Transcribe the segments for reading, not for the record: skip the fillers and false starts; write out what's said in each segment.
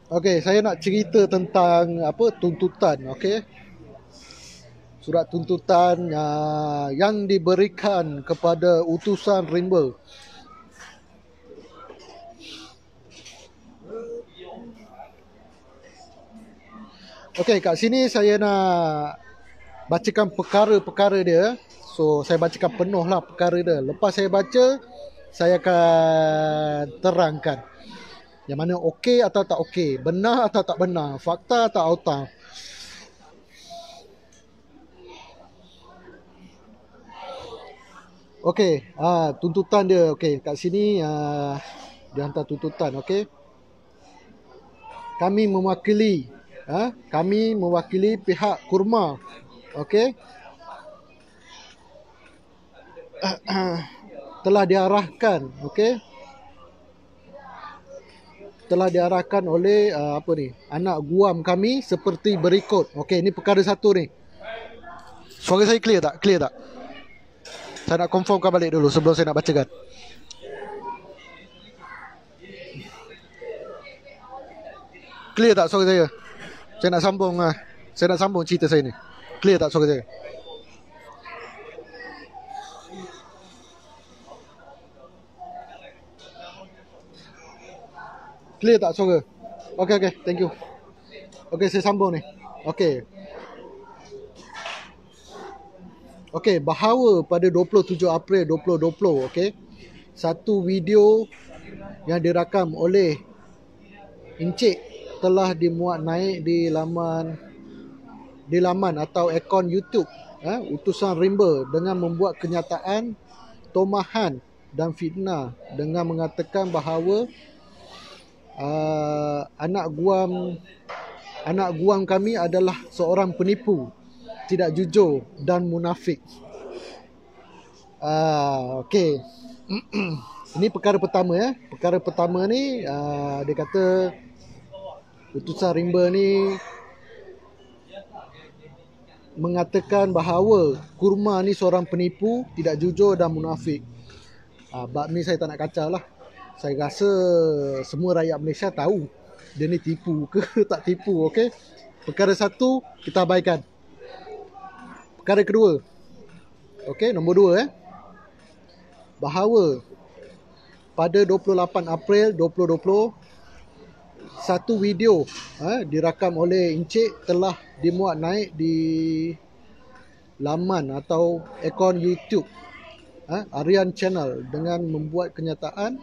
Okey, saya nak cerita tentang apa tuntutan, okey. Surat tuntutan yang diberikan kepada utusan rimba. Okey, kat sini saya nak bacakan perkara-perkara dia. So, saya bacakan penuh lah perkara dia. Lepas saya baca, saya akan terangkan yang mana okey atau tak okey, benar atau tak benar, fakta atau auta. Okey, tuntutan dia. Okey, kat sini dia hantar tuntutan. Okey, kami mewakili pihak kurma. Okey, telah diarahkan. Okey, telah diarahkan oleh anak guam kami seperti berikut. Okey, ini perkara satu ni. Suara saya clear tak? Clear tak? Saya nak confirmkan balik dulu sebelum saya nak bacakan. Clear tak suara saya? Saya nak sambung Saya nak sambung cerita saya ni. Clear tak suara saya? Clear tak suara? Okey, thank you. Okey, saya sambung ni. Okey. Okey, bahawa pada 27 April 2020, okey, satu video yang dirakam oleh Encik telah dimuat naik di laman atau akaun YouTube utusan rimba dengan membuat kenyataan tomahan dan fitnah dengan mengatakan bahawa anak guam kami adalah seorang penipu, tidak jujur dan munafik. Okey. Ini perkara pertama ya. Perkara pertama ni dia kata utusan rimba ni mengatakan bahawa kurma ni seorang penipu, tidak jujur dan munafik. Bab ni saya tak nak kacau lah. Saya rasa semua rakyat Malaysia tahu dia ni tipu ke tak tipu. Okey. Perkara satu kita abaikan. Perkara kedua. Okey, nombor dua bahawa pada 28 April 2020 satu video dirakam oleh Encik telah dimuat naik di laman atau akaun YouTube Aryan Channel dengan membuat kenyataan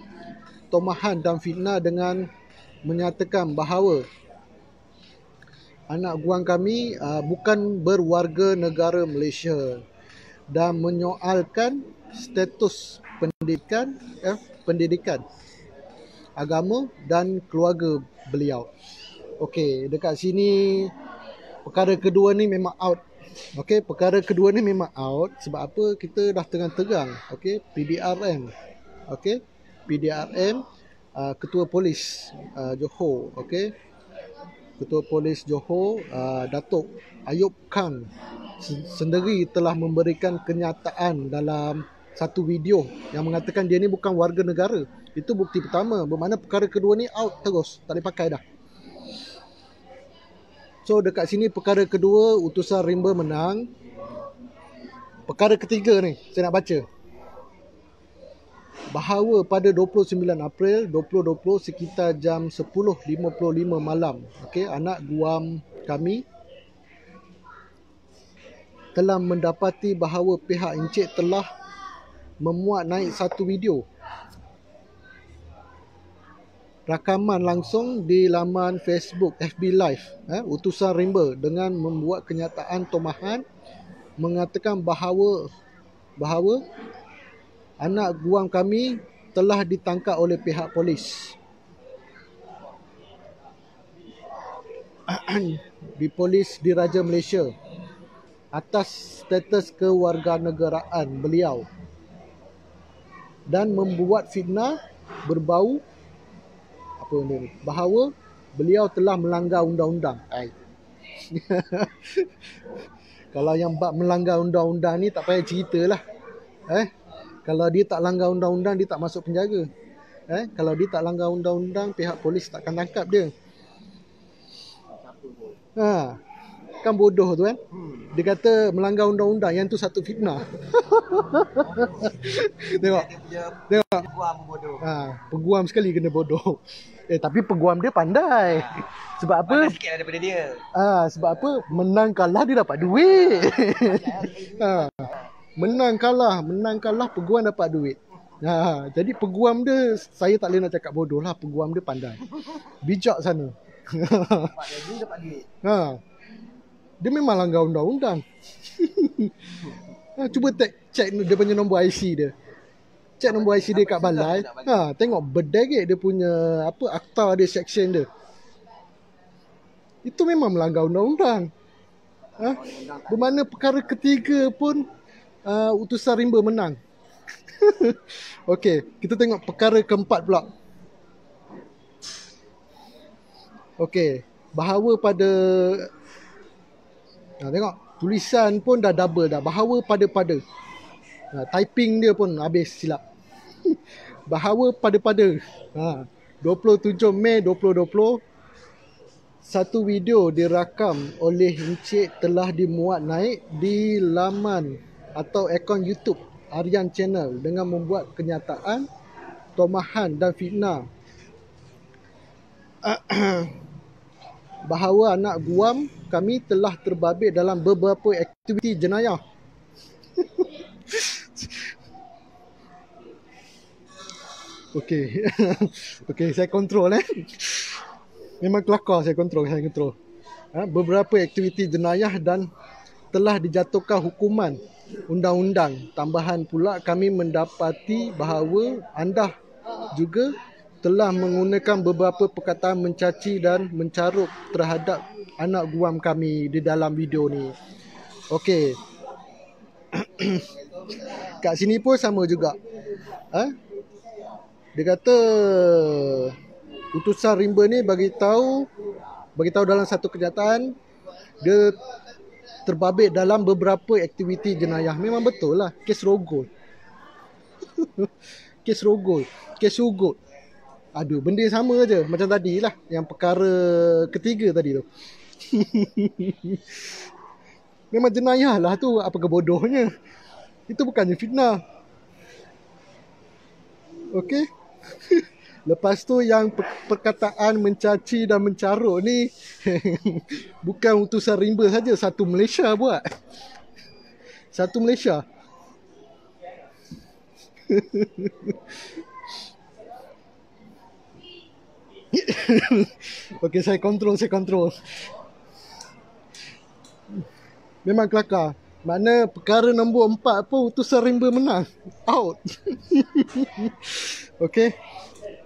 tomahan dan fitnah dengan menyatakan bahawa anak guang kami bukan berwarga negara Malaysia dan menyoalkan status pendidikan, agama dan keluarga beliau. Okey, dekat sini perkara kedua ni memang out. Okey, perkara kedua ni memang out sebab apa? Kita dah terang-terang. Okey, PDRM. Okey, PDRM Ketua Polis Johor. Okey, Ketua Polis Johor Datuk Ayub Khan sendiri telah memberikan kenyataan dalam satu video yang mengatakan dia ni bukan warga negara. Itu bukti pertama. Bermakna perkara kedua ni out terus. Tak boleh pakai dah. So dekat sini perkara kedua utusan rimba menang. Perkara ketiga ni saya nak baca. Bahawa pada 29 April 2020 sekitar jam 10.55 malam, okey, anak guam kami telah mendapati bahawa pihak Encik telah memuat naik satu video rakaman langsung di laman Facebook FB Live utusan rimba dengan membuat kenyataan tomahan mengatakan bahawa anak guam kami telah ditangkap oleh pihak polis di Polis Diraja Malaysia atas status kewarganegaraan beliau dan membuat fitnah berbau bahawa beliau telah melanggar undang-undang. Kalau yang bab melanggar undang-undang ni tak payah ceritalah. Kalau dia tak langgar undang-undang, dia tak masuk penjara. Kalau dia tak langgar undang-undang, pihak polis takkan tangkap dia. Ha. Kan bodoh tu kan. Dia kata melanggar undang-undang, yang tu satu fitnah. Tengok. Tengok. Peguam bodoh. Peguam sekali kena bodoh. Tapi peguam dia pandai. Sebab apa? Pandai sikit daripada dia. Sebab apa? Menang kalah dia dapat duit. Menang kalah peguam dapat duit. Jadi peguam dia, saya tak boleh nak cakap bodoh lah, peguam dia pandai. Bijak sana. Dapat gaji, dapat duit. Dia memang langgar undang-undang. Cuba check dia punya nombor IC dia. Check nombor IC dia kat balai. Tengok berderet dia punya akta dia, section dia. Itu memang melanggar undang-undang. Bermakna perkara ketiga pun utusan rimba menang. Okey, kita tengok perkara keempat pula. Okey, bahawa pada tengok tulisan pun dah double dah. Bahawa pada. Typing dia pun habis silap. Bahawa pada. 27 Mei 2020, satu video dirakam oleh Encik telah dimuat naik di laman atau akaun YouTube Aryan Channel dengan membuat kenyataan, tomahan dan fitnah bahawa anak guam kami telah terbabit dalam beberapa aktiviti jenayah. Okey. Okey, saya kontrol Memang kelakar saya kontrol. Beberapa aktiviti jenayah dan telah dijatuhkan hukuman undang-undang. Tambahan pula kami mendapati bahawa anda juga telah menggunakan beberapa perkataan mencaci dan mencarut terhadap anak guam kami di dalam video ni. Okey. Kat sini pun sama juga. Dia kata utusan rimba ni bagi tahu dalam satu kenyataan dia terbabit dalam beberapa aktiviti jenayah. Memang betul lah, kes rogol. Kes rogol, kes ugut. Aduh, benda sama je macam tadi lah, yang perkara ketiga tadi tu. Memang jenayah lah tu, apa kebodohnya. Itu bukannya fitnah. Okey. Lepas tu yang perkataan mencaci dan mencarut ni bukan utusan rimba saja, satu Malaysia buat. Satu Malaysia. Okey, saya kontrol. Memang kelakar. Makna perkara nombor 4 pun utusan rimba menang. Out. Okey.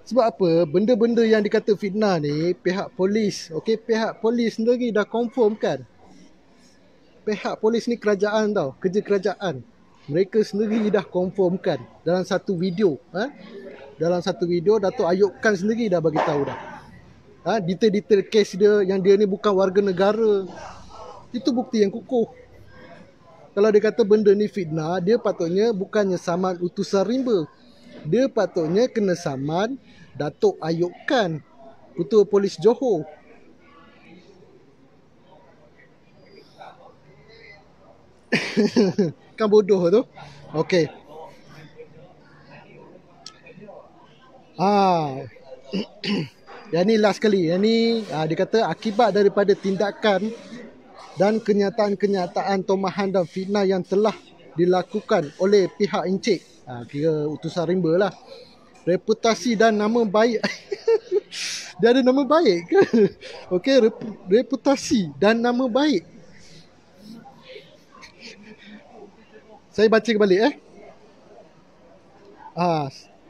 Sebab apa? Benda-benda yang dikata fitnah ni, pihak polis, pihak polis sendiri dah confirm kan. Pihak polis ni kerajaan tau, kerja kerajaan. Mereka sendiri dah confirmkan dalam satu video. Dalam satu video, Datuk Ayub Khan sendiri dah bagi tahu dah. Detail-detail kes dia, yang dia ni bukan warga negara. Itu bukti yang kukuh. Kalau dia kata benda ni fitnah, dia patutnya bukannya saman utusan rimba. Dia patutnya kena saman Datuk Ayub Khan, Ketua Polis Johor. Kan bodoh tu. Okey. Yang ni last kali. Yang ni dia kata akibat daripada tindakan dan kenyataan-kenyataan tomahan dan fitnah yang telah dilakukan oleh pihak Encik, kira utusan rimba lah, reputasi dan nama baik. Dia ada nama baik ke? Okey, reputasi dan nama baik. Saya baca balik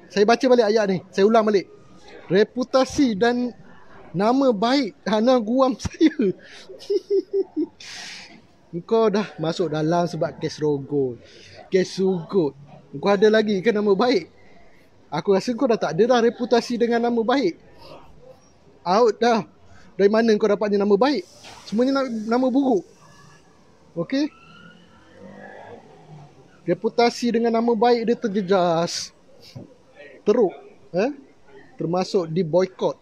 saya baca balik ayat ni. Saya ulang balik. Reputasi dan nama baik anak guam saya. Engkau dah masuk dalam sebab kes rogol, kes sugut. Engkau ada lagi ke nama baik? Aku rasa kau dah tak ada dah reputasi dengan nama baik. Out dah. Dari mana kau dapatnya nama baik? Semuanya nama buruk. Okey? Reputasi dengan nama baik dia terjejas, teruk, termasuk diboikot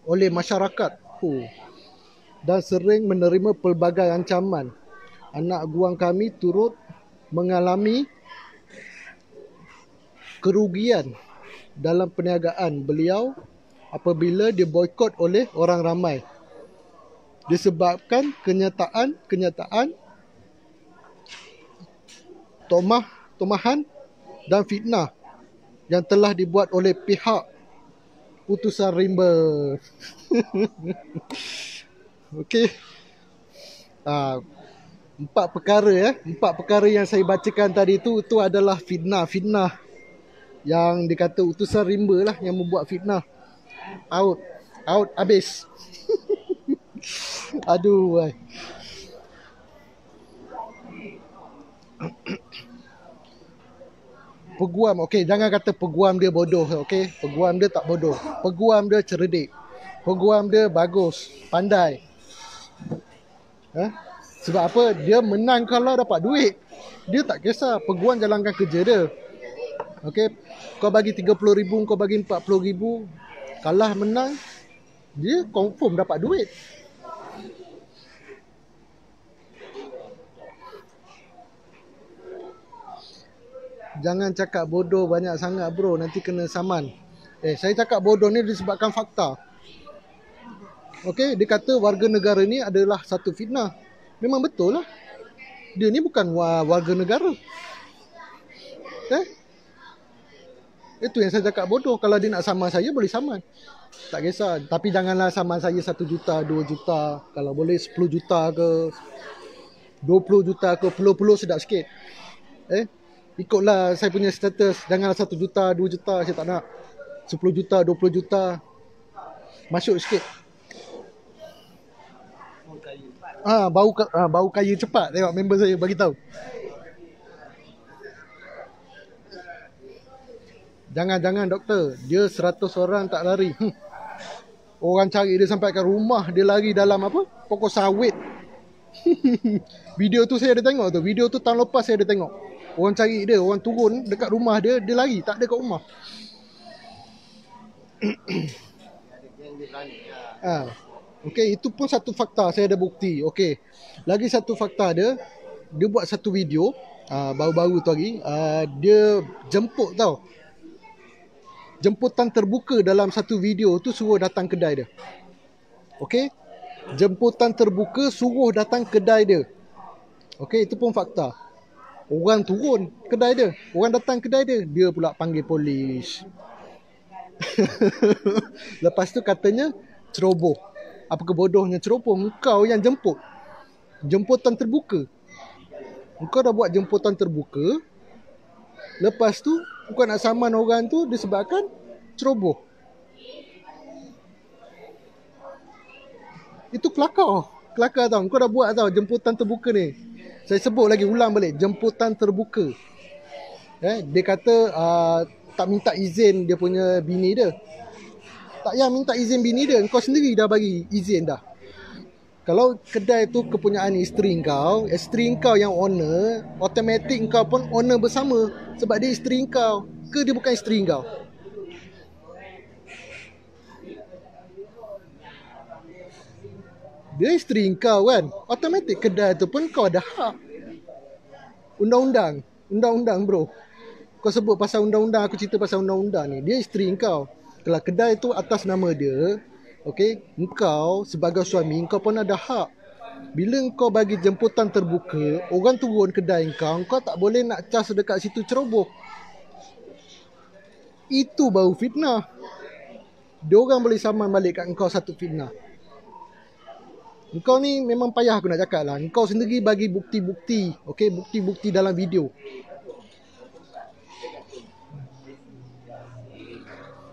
oleh masyarakat. dan sering menerima pelbagai ancaman. Anak guang kami turut mengalami kerugian dalam perniagaan beliau apabila diboikot oleh orang ramai disebabkan kenyataan tomahan dan fitnah yang telah dibuat oleh pihak utusan rimba. Okey. Empat perkara yang saya bacakan tadi itu adalah fitnah yang dikata utusan rimba lah yang membuat fitnah. Out habis. Aduh. Peguam, okey, jangan kata peguam dia bodoh, okey. Peguam dia tak bodoh. Peguam dia cerdik. Peguam dia bagus, pandai. Sebab apa? Dia menang kalau dapat duit. Dia tak kisah, peguam jalankan kerja dia. Okey, kau bagi 30,000, kau bagi 40,000, kalah menang, dia confirm dapat duit. Jangan cakap bodoh banyak sangat bro, nanti kena saman. Saya cakap bodoh ni disebabkan fakta. Okey, dia kata warga negara ni adalah satu fitnah. Memang betul lah. Dia ni bukan warga negara. Itu yang saya cakap bodoh. Kalau dia nak saman saya, boleh saman. Tak kisah. Tapi janganlah saman saya 1 juta, 2 juta. Kalau boleh 10 juta ke 20 juta ke, puluh-puluh sedap sikit. Ikutlah saya punya status. Janganlah 1 juta, 2 juta, saya tak nak. 10 juta, 20 juta. Masuk sikit. Bau kaya cepat. Tengok member saya bagi tahu. Jangan doktor. Dia 100 orang tak lari. Orang cari dia sampai ke rumah. Dia lari dalam apa? Pokok sawit. Video tu saya ada tengok tu. Video tu tahun lepas saya ada tengok. Orang cari dia, orang turun dekat rumah dia, dia lari, tak ada kat rumah. Okey, itu pun satu fakta, saya ada bukti. Okey. Lagi satu fakta dia buat satu video baru-baru tu lagi, dia jemput tau. Jemputan terbuka dalam satu video tu suruh datang kedai dia. Okey. Jemputan terbuka suruh datang kedai dia. Okey, itu pun fakta. Orang turun kedai dia, orang datang kedai dia, dia pula panggil polis. Lepas tu katanya ceroboh. Apa kebodohnya ceroboh? Engkau yang jemput. Jemputan terbuka. Engkau dah buat jemputan terbuka. Lepas tu kau nak saman orang tu disebabkan ceroboh. Itu kelakar. Kelakar tau. Kau dah buat tau jemputan terbuka ni. Saya sebut lagi, ulang balik. Jemputan terbuka. Dia kata tak minta izin dia punya bini dia. Tak payah minta izin bini dia. Kau sendiri dah bagi izin dah. Kalau kedai tu kepunyaan isteri kau yang owner, automatik kau pun owner bersama. Sebab dia isteri kau. Ke dia bukan isteri kau? Dia isteri kau kan. Automatik kedai tu pun kau ada hak. Undang-undang bro. Kau sebut pasal undang-undang, aku cerita pasal undang-undang ni. Dia isteri kau. Kalau kedai tu atas nama dia, okey, engkau sebagai suami kau pun ada hak. Bila kau bagi jemputan terbuka, orang turun kedai kau tak boleh nak cas dekat situ ceroboh. Itu baru fitnah. Diorang boleh saman balik kat engkau satu fitnah. Engkau ni memang payah aku nak cakap lah. Engkau sendiri bagi bukti-bukti. Okay, bukti-bukti dalam video.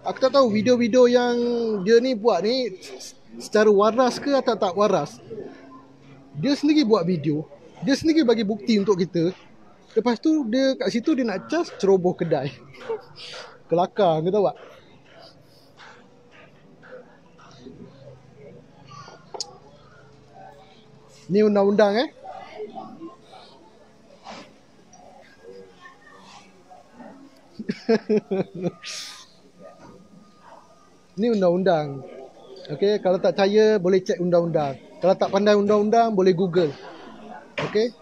Aku tak tahu video-video yang dia ni buat ni secara waras ke atau tak waras. Dia sendiri buat video. Dia sendiri bagi bukti untuk kita. Lepas tu dia kat situ dia nak cas ceroboh kedai. Kelakar, kau tahu tak? Ni undang-undang Ni undang-undang. Okey, kalau tak percaya boleh cek undang-undang. Kalau tak pandai undang-undang, boleh Google. Okay?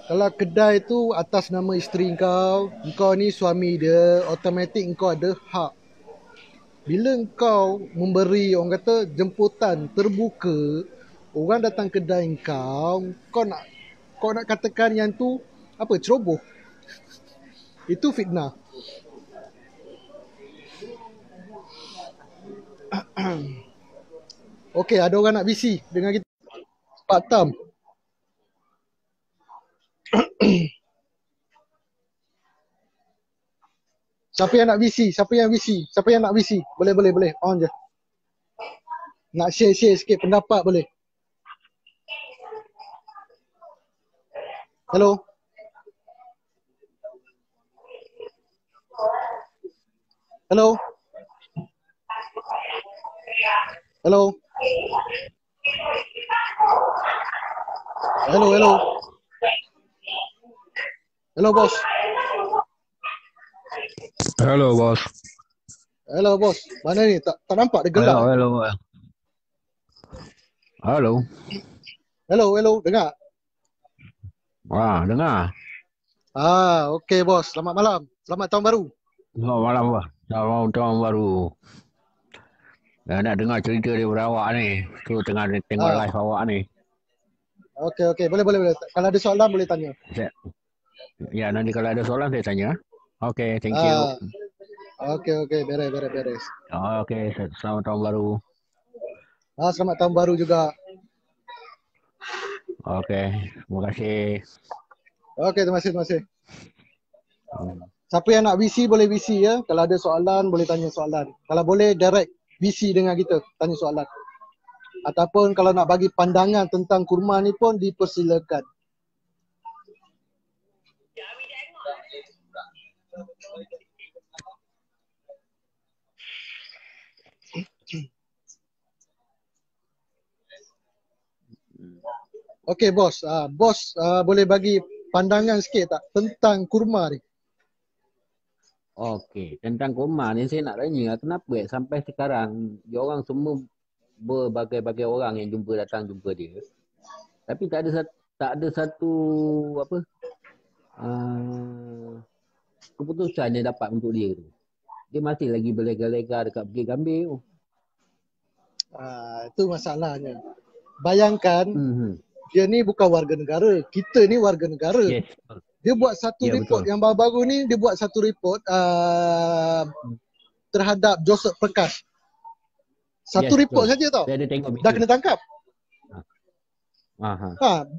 Kalau kedai tu atas nama isteri kau ni suami dia, automatik kau ada hak. Bila kau memberi, orang kata, jemputan terbuka, orang datang kedai kau nak katakan yang tu apa, ceroboh. Itu fitnah. Okey, ada orang nak bisi dengan kita. Pak Tam. Siapa yang nak bisi? Siapa yang nak bisi? Boleh. On je. Nak share sikit pendapat boleh. Hello. Hello. Hello. Hello. Hello, bos. Hello, bos. Hello, bos. Mana ni? Tak nampak dia gelap. Hello. Hello. Dengar? Dengar. Okey, bos. Selamat malam. Selamat tahun baru. Selamat malam, bos. Selamat tahun baru. Nak dengar cerita daripada awak ni. Tu tengah tengok live awak ni. Okey. Boleh. Kalau ada soalan boleh tanya. Ya, nanti kalau ada soalan saya tanya. Okey, thank you. Okey. Beres. Okey, selamat tahun baru. Selamat tahun baru juga. Okey, terima kasih. Okey, terima kasih. Siapa yang nak VC boleh VC ya. Kalau ada soalan boleh tanya soalan. Kalau boleh direct VC dengan kita, tanya soalan. Ataupun kalau nak bagi pandangan tentang kurma ni pun dipersilakan. Okey, bos. Bos boleh bagi pandangan sikit tak tentang kurma ni? Okey, tentang kurma ni saya nak tanya kenapa sampai sekarang dia orang semua berbagai-bagai orang yang datang jumpa dia. Tapi tak ada satu apa keputusan dia dapat untuk dia tu. Dia masih lagi berlega-lega dekat pergi gambir tu. Itu masalahnya. Bayangkan dia ni bukan warga negara. Kita ni warga negara. Yes. Dia buat satu report betul. Yang baru-baru ni dia buat satu report terhadap Joseph Prakash. Satu report saja tau. Dah kena tangkap.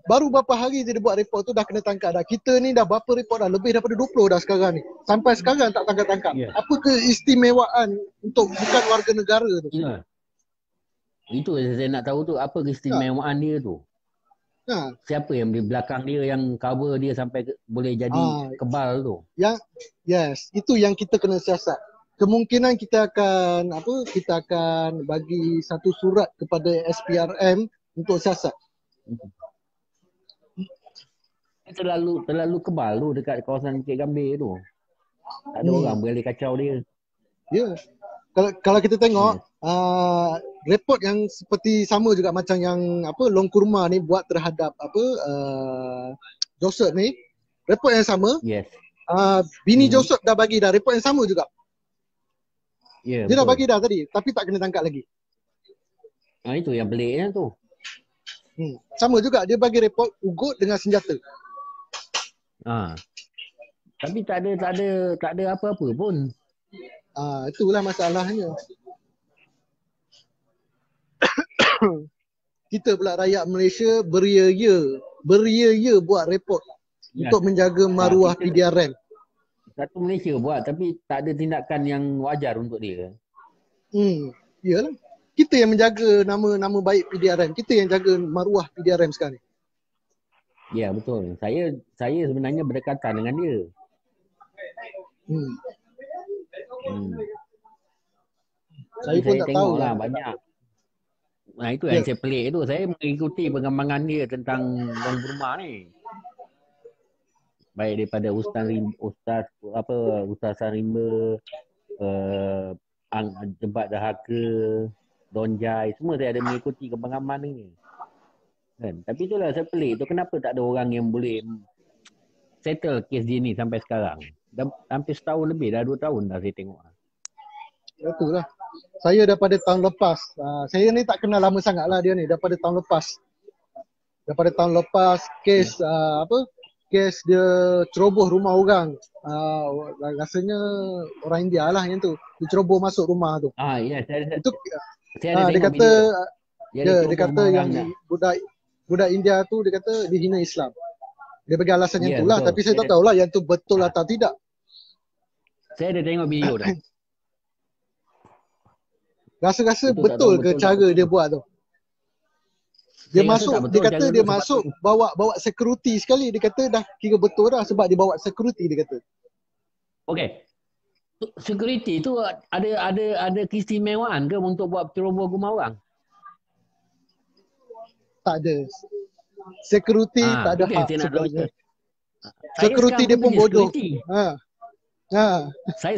Baru berapa hari dia buat report tu dah kena tangkap dah. Kita ni dah berapa report dah? Lebih daripada 20 dah sekarang ni. Sampai sekarang tak tangkap-tangkap. Apa keistimewaan untuk bukan warga negara tu? Itu saya nak tahu tu, apa keistimewaan dia tu? Siapa yang di belakang dia yang cover dia sampai boleh jadi kebal tu? Yes, itu yang kita kena siasat. Kemungkinan kita akan bagi satu surat kepada SPRM untuk siasat. Terlalu kebal tu dekat kawasan Bukit Gambir tu. Tak ada orang boleh kacau dia. Ya. Kalau kita tengok report yang seperti sama juga macam yang Long Kurma ni buat terhadap Joseph ni, report yang sama. Yes. Bini Joseph dah bagi dah report yang sama juga. Yeah, dia dah bagi dah tadi tapi tak kena tangkap lagi. Itu yang peliknya tu. Sama juga dia bagi report ugut dengan senjata. Tapi tak ada apa-apa pun. Itulah masalahnya. Kita pula rakyat Malaysia beria-ia buat report untuk menjaga maruah PDRM. Satu Malaysia buat tapi tak ada tindakan yang wajar untuk dia. Iyalah. Kita yang menjaga nama baik PDRM. Kita yang jaga maruah PDRM sekarang ni. Ya, betul. Saya sebenarnya berdekatan dengan dia. Saya pun tak tahu lah banyak. Itu yang saya pelik tu. Saya mengikuti perkembangan dia tentang Long Kurma ni. Baik daripada Ustaz Rimba, Jebat Dahaka, Donjai, semua saya ada mengikuti kembangan ni. Kan? Tapi itulah saya pelik tu, kenapa tak ada orang yang boleh settle kes dia ni sampai sekarang. Dah hampir setahun lebih, dah 2 tahun dah saya tengok. Betul lah. Saya daripada tahun lepas. Saya ni tak kenal lama sangat lah dia ni. Daripada tahun lepas. Kes kes dia ceroboh rumah orang. Rasanya orang India lah yang tu. Dia ceroboh masuk rumah tu. Ya, Itu saya ada dia tengok kata video. dia kata yang budak India tu dia kata dia hina Islam. Dia bagi alasan yang tu lah. Tapi saya tak tahulah yang tu betul atau tidak. Saya ada tengok video dah. Rasa-rasa betul ke cara dia buat tu? Dia masuk, dia kata dia masuk bawa security sekali. Dia kata dah kira betul dah sebab dia bawa security dia kata. Okey. Security tu ada keistimewaan ke untuk buat ceroboh rumah orang? Tak ada. Security tak ada hak sebenarnya. Security dia pun bodoh.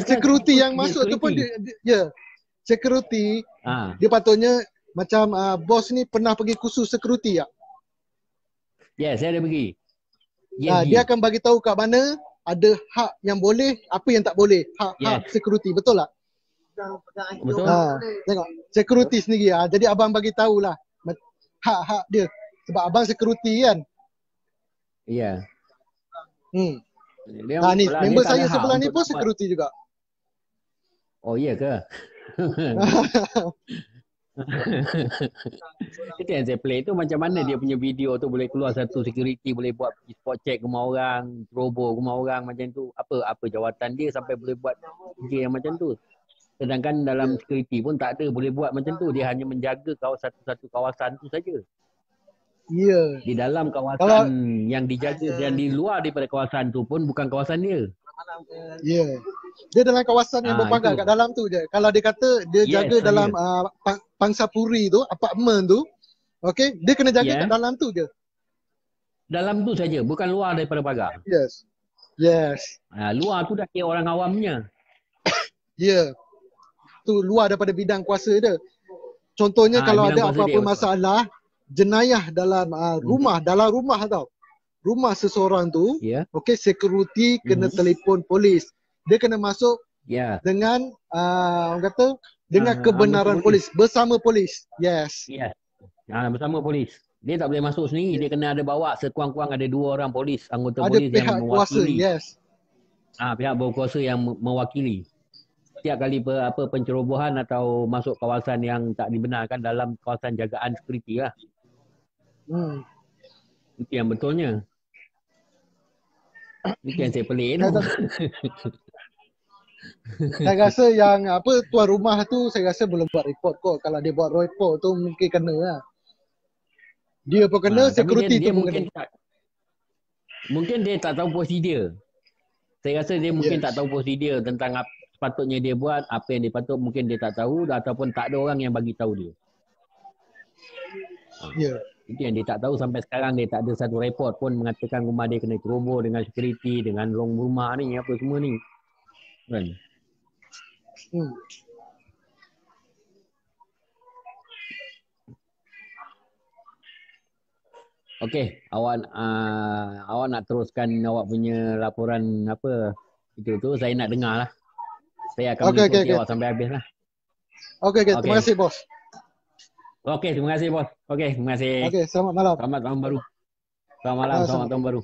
Security yang masuk tu pun dia security dia patutnya macam bos ni pernah pergi kursus security tak? Ya, saya ada pergi. Dia akan bagi tahu kat mana ada hak yang boleh, apa yang tak boleh. Hak security, betul tak? Betul. Tengok, security sendiri jadi abang bagi tahulah hak-hak dia. Sebab abang security kan? Ya. Ni member saya sebelah ni pun security juga. Oh iya ke? Itu yang saya play tu, macam mana dia punya video tu boleh keluar satu security boleh buat spot check rumah orang, ceroboh rumah orang macam tu. Apa jawatan dia sampai boleh buat kerja yang macam tu? Sedangkan dalam security pun tak ada boleh buat macam tu. Dia hanya menjaga satu kawasan tu saja. Ya. Di dalam kawasan yang dijaga dan di luar daripada kawasan tu pun bukan kawasan dia. Ya. Dia dalam kawasan yang berpagar kat dalam tu je. Kalau dia kata dia jaga dalam Pangsapuri tu, apartmen tu, okey, dia kena jaga kat dalam tu je. Dalam tu saja, bukan luar daripada pagar. Yes. Luar tu dah kira orang awamnya. Ya. Tu luar daripada bidang kuasa dia. Contohnya kalau ada apa-apa masalah, jenayah dalam dalam rumah tau. Rumah seseorang tu, okey, security kena telefon polis. Dia kena masuk dengan orang kata dengan kebenaran polis, bersama polis. Yes. Bersama polis. Dia tak boleh masuk sendiri, dia kena ada bawa sekurang-kurang ada 2 orang polis, anggota polis yang mewakili. Pihak berkuasa yang mewakili. Setiap kali pencerobohan atau masuk kawasan yang tak dibenarkan dalam kawasan jagaan security lah. Itu yang betulnya. Itu yang saya pelik tu. Saya rasa yang tuan rumah tu saya rasa belum buat report kot. Kalau dia buat report tu mungkin kena lah. Dia pun kena, security tu pun kena. Mungkin dia tak tahu prosedur. Saya rasa dia mungkin tak tahu prosedur tentang apa sepatutnya dia buat, apa yang dia patut mungkin dia tak tahu ataupun tak ada orang yang bagi tahu dia. Itu yang dia tak tahu sampai sekarang. Dia tak ada satu report pun mengatakan rumah dia kena ceroboh dengan security, dengan long rumah ni, apa semua ni. Kan? Okey, awak nak teruskan awak punya laporan apa itu tu, saya nak dengar lah. Saya akan mengikuti awak sampai habis lah. Okey, terima kasih bos. Okey, terima kasih bos. Okey, terima kasih. Okey, selamat malam. Selamat tahun baru. Selamat malam, selamat tahun baru.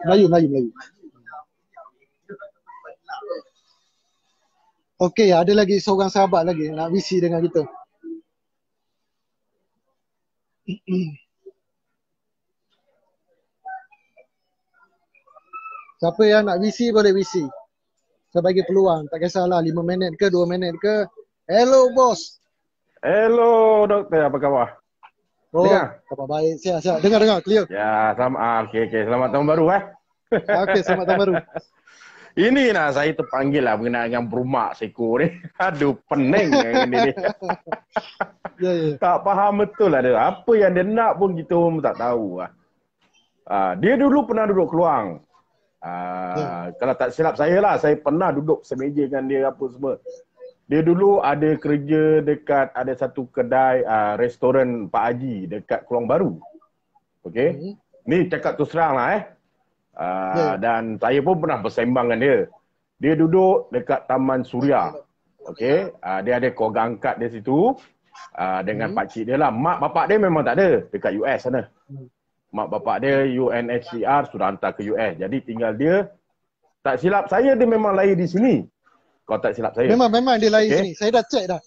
Melayu. Okey, ada lagi seorang sahabat lagi nak visi dengan kita. Siapa yang nak visi boleh visi. Saya bagi peluang, tak kisahlah 5 minit ke 2 minit ke. Hello bos. Hello doktor, apa khabar? Dengar? Khabar baik, sihat. Dengar, clear. Ya, sama. Okey. Selamat tahun baru Okey, selamat tahun baru. Ini saya terpanggil lah berkenaan dengan berumak seko ni. Aduh, pening yang ini. Tak faham betul lah dia. Apa yang dia nak pun kita pun tak tahu lah. Dia dulu pernah duduk Keluang. Kalau tak silap saya lah, saya pernah duduk semeja dengan dia apa semua. Dia dulu ada kerja dekat ada satu kedai restoran Pak Haji dekat Keluang Baru. Okey. Ni cakap terus terang lah dan saya pun pernah bersembang dengan dia. Dia duduk dekat Taman Suria. Okey. Dia ada keluarga angkat dia situ dengan pakcik dia lah. Mak bapak dia memang tak ada dekat US sana. Mak bapak dia UNHCR sudah hantar ke US. Jadi tinggal dia. Tak silap saya dia memang lahir di sini. Kalau tak silap saya. Memang dia lahir sini. Saya dah check dah.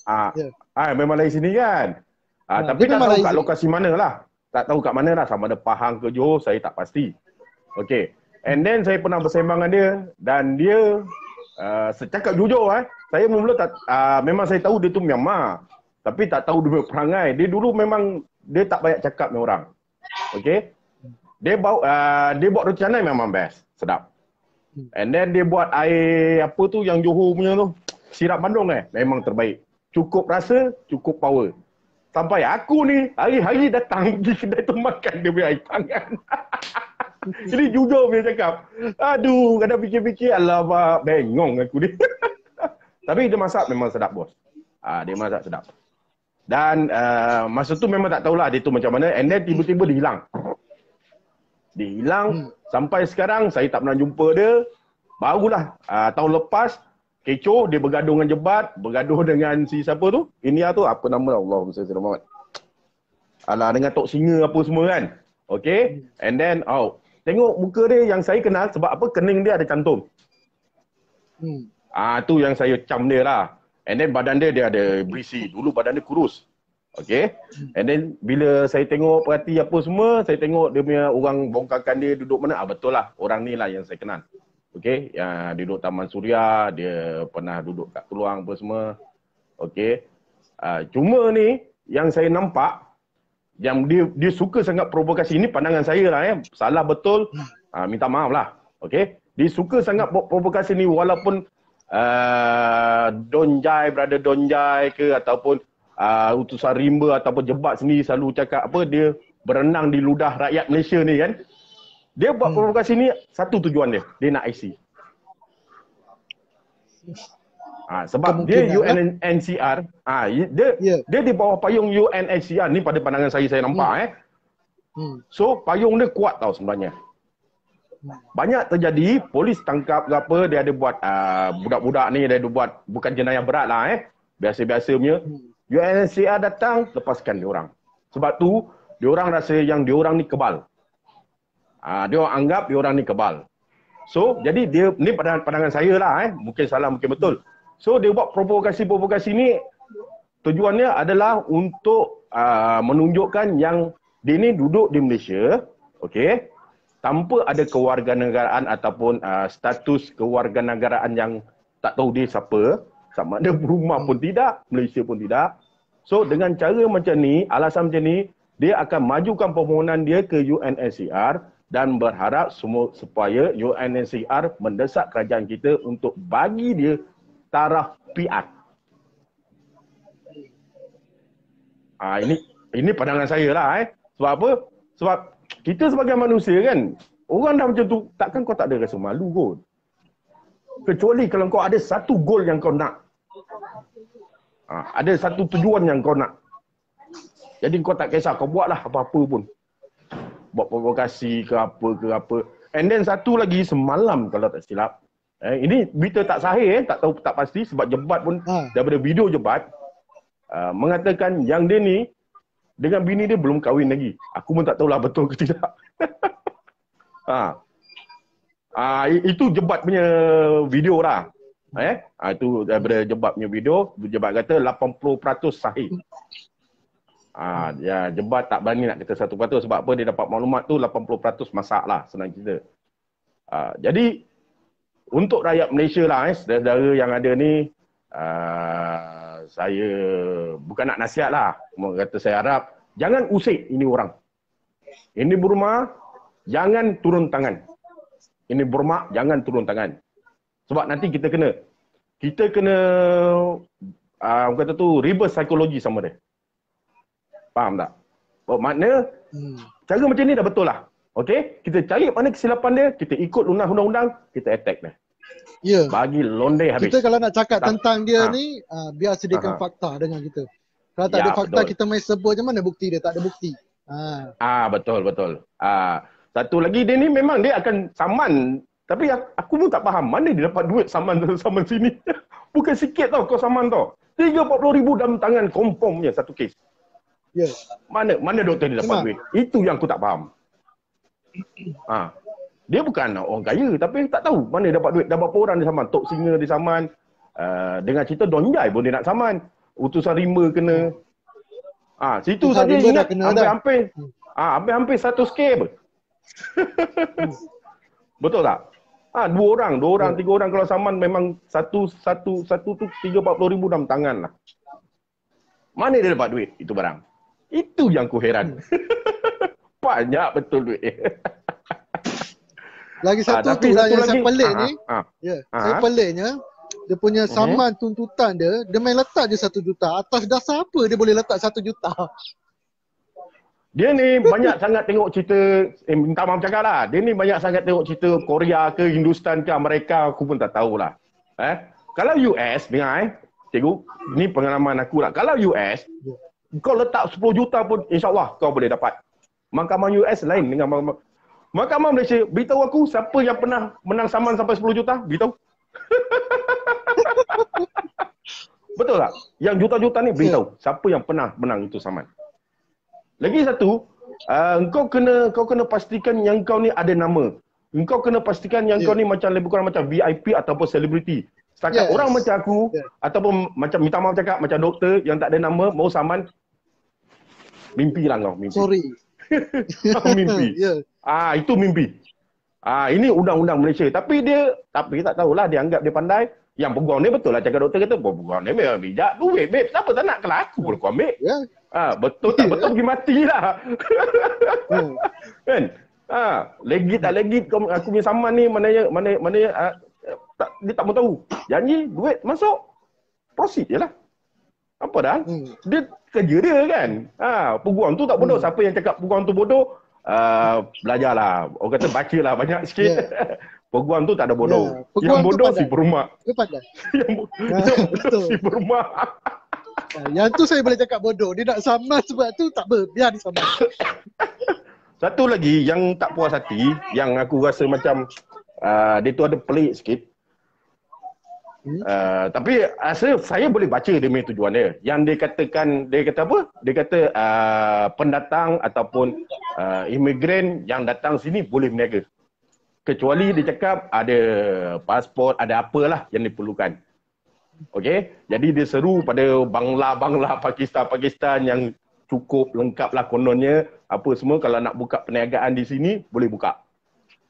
Memang lahir sini kan. Tapi tak tahu kat lokasi mana lah. Tak tahu kat mana lah. Sama ada Pahang ke Johor, saya tak pasti. Okay. And then saya pernah bersembang dengan dia. Dan dia, secakap jujur saya mula tak, memang saya tahu dia tu Myanmar. Tapi tak tahu dia perangai. Dia dulu memang, dia tak banyak cakap dengan orang. Okay. Dia buat roti canai memang best. Sedap. And then dia buat air apa tu yang Johor punya tu. Sirap Bandung memang terbaik. Cukup rasa, cukup power. Sampai aku ni hari-hari datang pergi kedai tu makan dia punya air tangan. Jadi jujur dia cakap. Aduh, kadang fikir-fikir alamak bengong aku ni. Tapi dia masak memang sedap bos. Dia masak sedap. Dan masa tu memang tak tahulah dia tu macam mana. And then tiba-tiba dia hilang. Dia hilang sampai sekarang saya tak pernah jumpa dia. Barulah tahun lepas kecoh dia bergaduh dengan Jebat, bergaduh dengan si siapa tu? India tu apa nama Allahumma salli ala Muhammad. Alah dengan Tok Singa apa semua kan. Okay. And then tengok muka dia yang saya kenal sebab apa kening dia ada cantum. Tu yang saya cam dia lah. And then badan dia ada berisi. Dulu badan dia kurus. Okay. And then bila saya tengok perhati apa semua, saya tengok dia punya orang bongkarkan dia duduk mana. Betul lah. Orang ni lah yang saya kenal. Okay. Yang duduk Taman Suria. Dia pernah duduk kat Keluang apa semua. Okay. Cuma ni yang saya nampak yang dia suka sangat provokasi. Ini pandangan saya lah Salah betul. Minta maaf lah. Okay. Dia suka sangat provokasi ni walaupun brother Donjai ke ataupun utusan rimba ataupun Jebat sendiri selalu cakap apa dia berenang di ludah rakyat Malaysia ni kan. Dia buat provokasi ni satu tujuan dia nak IC. Sebab dia UNHCR, dia di bawah payung UNHCR ni pada pandangan saya nampak So payung dia kuat tau sebenarnya. Banyak terjadi polis tangkap ke apa, dia ada buat budak-budak ni dia ada buat bukan jenayah berat lah biasa-biasa punya. UNHCR datang, lepaskan diorang. Sebab tu, diorang rasa yang diorang ni kebal. Diorang anggap diorang ni kebal. So, jadi dia, ni pandangan saya lah mungkin salah, mungkin betul. So, dia buat provokasi-provokasi ni, tujuannya adalah untuk menunjukkan yang dia ni duduk di Malaysia, okay, tanpa ada kewarganegaraan ataupun status kewarganegaraan yang tak tahu dia siapa. Sama ada berumah pun tidak, Malaysia pun tidak. So dengan cara macam ni, alasan macam ni, dia akan majukan permohonan dia ke UNHCR dan berharap supaya UNHCR mendesak kerajaan kita untuk bagi dia taraf PR. Ini pandangan saya lah Sebab apa? Sebab kita sebagai manusia kan, orang dah macam tu, takkan kau tak ada rasa malu kot. Kecuali kalau kau ada satu goal yang kau nak. Ada satu tujuan yang kau nak. Jadi kau tak kisah, kau buatlah apa-apa pun. Buat provokasi ke apa. And then satu lagi semalam kalau tak silap. Ini berita tak sahih tak tahu, tak pasti sebab Jebat pun daripada video Jebat mengatakan yang dia ni dengan bini dia belum kahwin lagi. Aku pun tak tahulah betul ke tidak. Itu Jebat punya video lah. Itu daripada Jebat punya video. Jebat kata 80% sahih. Jebat tak berani nak kata 1% sebab apa, dia dapat maklumat tu 80% masak lah, senang cerita. Jadi untuk rakyat Malaysia lah saudara-saudara yang ada ni, saya bukan nak nasihat lah, kata saya harap jangan usik ini orang. Ini Burma, jangan turun tangan. Ini Burma, jangan turun tangan. Sebab nanti kita kena kata tu reverse psikologi sama dia. Faham tak? Makna cara macam ni dah betul lah. Okey, kita cari mana kesilapan dia, kita ikut undang-undang, kita attack dia. Ya. Bagi londe habis. Kita kalau nak cakap tentang dia ni, biar sediakan fakta dengan kita. Kalau tak ada fakta, kita main sebut je, mana bukti dia, tak ada bukti. Betul. Satu lagi, dia ni memang dia akan saman. Tapi aku pun tak faham mana dia dapat duit saman sini. Bukan sikit tau kau saman tau. 30-40 ribu dalam tangan confirmnya satu kes. Ya. Mana doktor dia dapat duit? Itu yang aku tak faham. Dia bukan orang kaya tapi tak tahu mana dapat duit. Dah berapa orang dia saman? Tok Singa dia saman. Dengan cerita Don Jai pun dia nak saman. Utusan Rimba kena. Situ saja ingat hampir 100k apa. Betul tak? Dua orang, 3 orang kalau saman memang satu tu 30-40 ribu dalam tangan lah. Mana dia dapat duit itu barang? Itu yang aku heran. Banyak betul duit. Lagi satu tu lah yang saya pelik ni. Saya peliknya dia punya saman tuntutan dia main letak je 1 juta. Atas dasar apa dia boleh letak 1 juta? Dia ni banyak sangat tengok cerita, minta maaf cakap lah. Dia ni banyak sangat tengok cerita Korea ke, Hindustan ke, Amerika, aku pun tak tahulah. Kalau US, dengar cikgu, ni pengalaman aku lah. Kalau US, kau letak 10 juta pun insyaAllah kau boleh dapat. Mahkamah US lain dengan Mahkamah Malaysia, beritahu aku siapa yang pernah menang saman sampai 10 juta? Beritahu. Betul tak? Yang juta-juta ni beritahu siapa yang pernah menang itu saman. Lagi satu, kau kena pastikan yang kau ni ada nama. Kau kena pastikan yang kau ni macam lebih kurang macam VIP ataupun selebriti. Setakat orang macam aku ataupun macam minta maaf cakap macam doktor yang tak ada nama mau saman, mimpi lah kau, mimpi. Sorry. Mimpi. Itu mimpi. Ini undang-undang Malaysia. Tapi tak tahulah, dia anggap dia pandai. Yang peguam ni betul lah cakap doktor kata, peguam ni memang bijak duit, babe. Siapa tak nak kalau aku boleh kau ambil. Betul tak betul pergi matilah. Kan? Legit tak legit aku punya saman ni mana dia tak mau tahu. Janji duit masuk. Proceed je lah. Apa dah? Dia kerja dia kan. Peguam tu tak bodoh. Siapa yang cakap peguam tu bodoh, belajarlah. Orang kata bacalah banyak sikit. Peguam tu tak ada bodoh. Yang bodoh si berumah. Dia pandai. Yang si berumah. Yang tu saya boleh cakap bodoh. Dia nak saman sebab tu tak apa. Biar dia saman. Satu lagi yang tak puas hati, yang aku rasa macam dia tu ada pelik sikit. Tapi saya boleh baca dia punya tujuan dia. Yang dia katakan, dia kata apa? Dia kata pendatang ataupun imigran yang datang sini boleh berniaga. Kecuali dia cakap ada pasport, ada apalah yang diperlukan. Okey, jadi dia seru pada Bangla, Pakistan yang cukup lengkap lah kononnya. Apa semua kalau nak buka perniagaan di sini, boleh buka.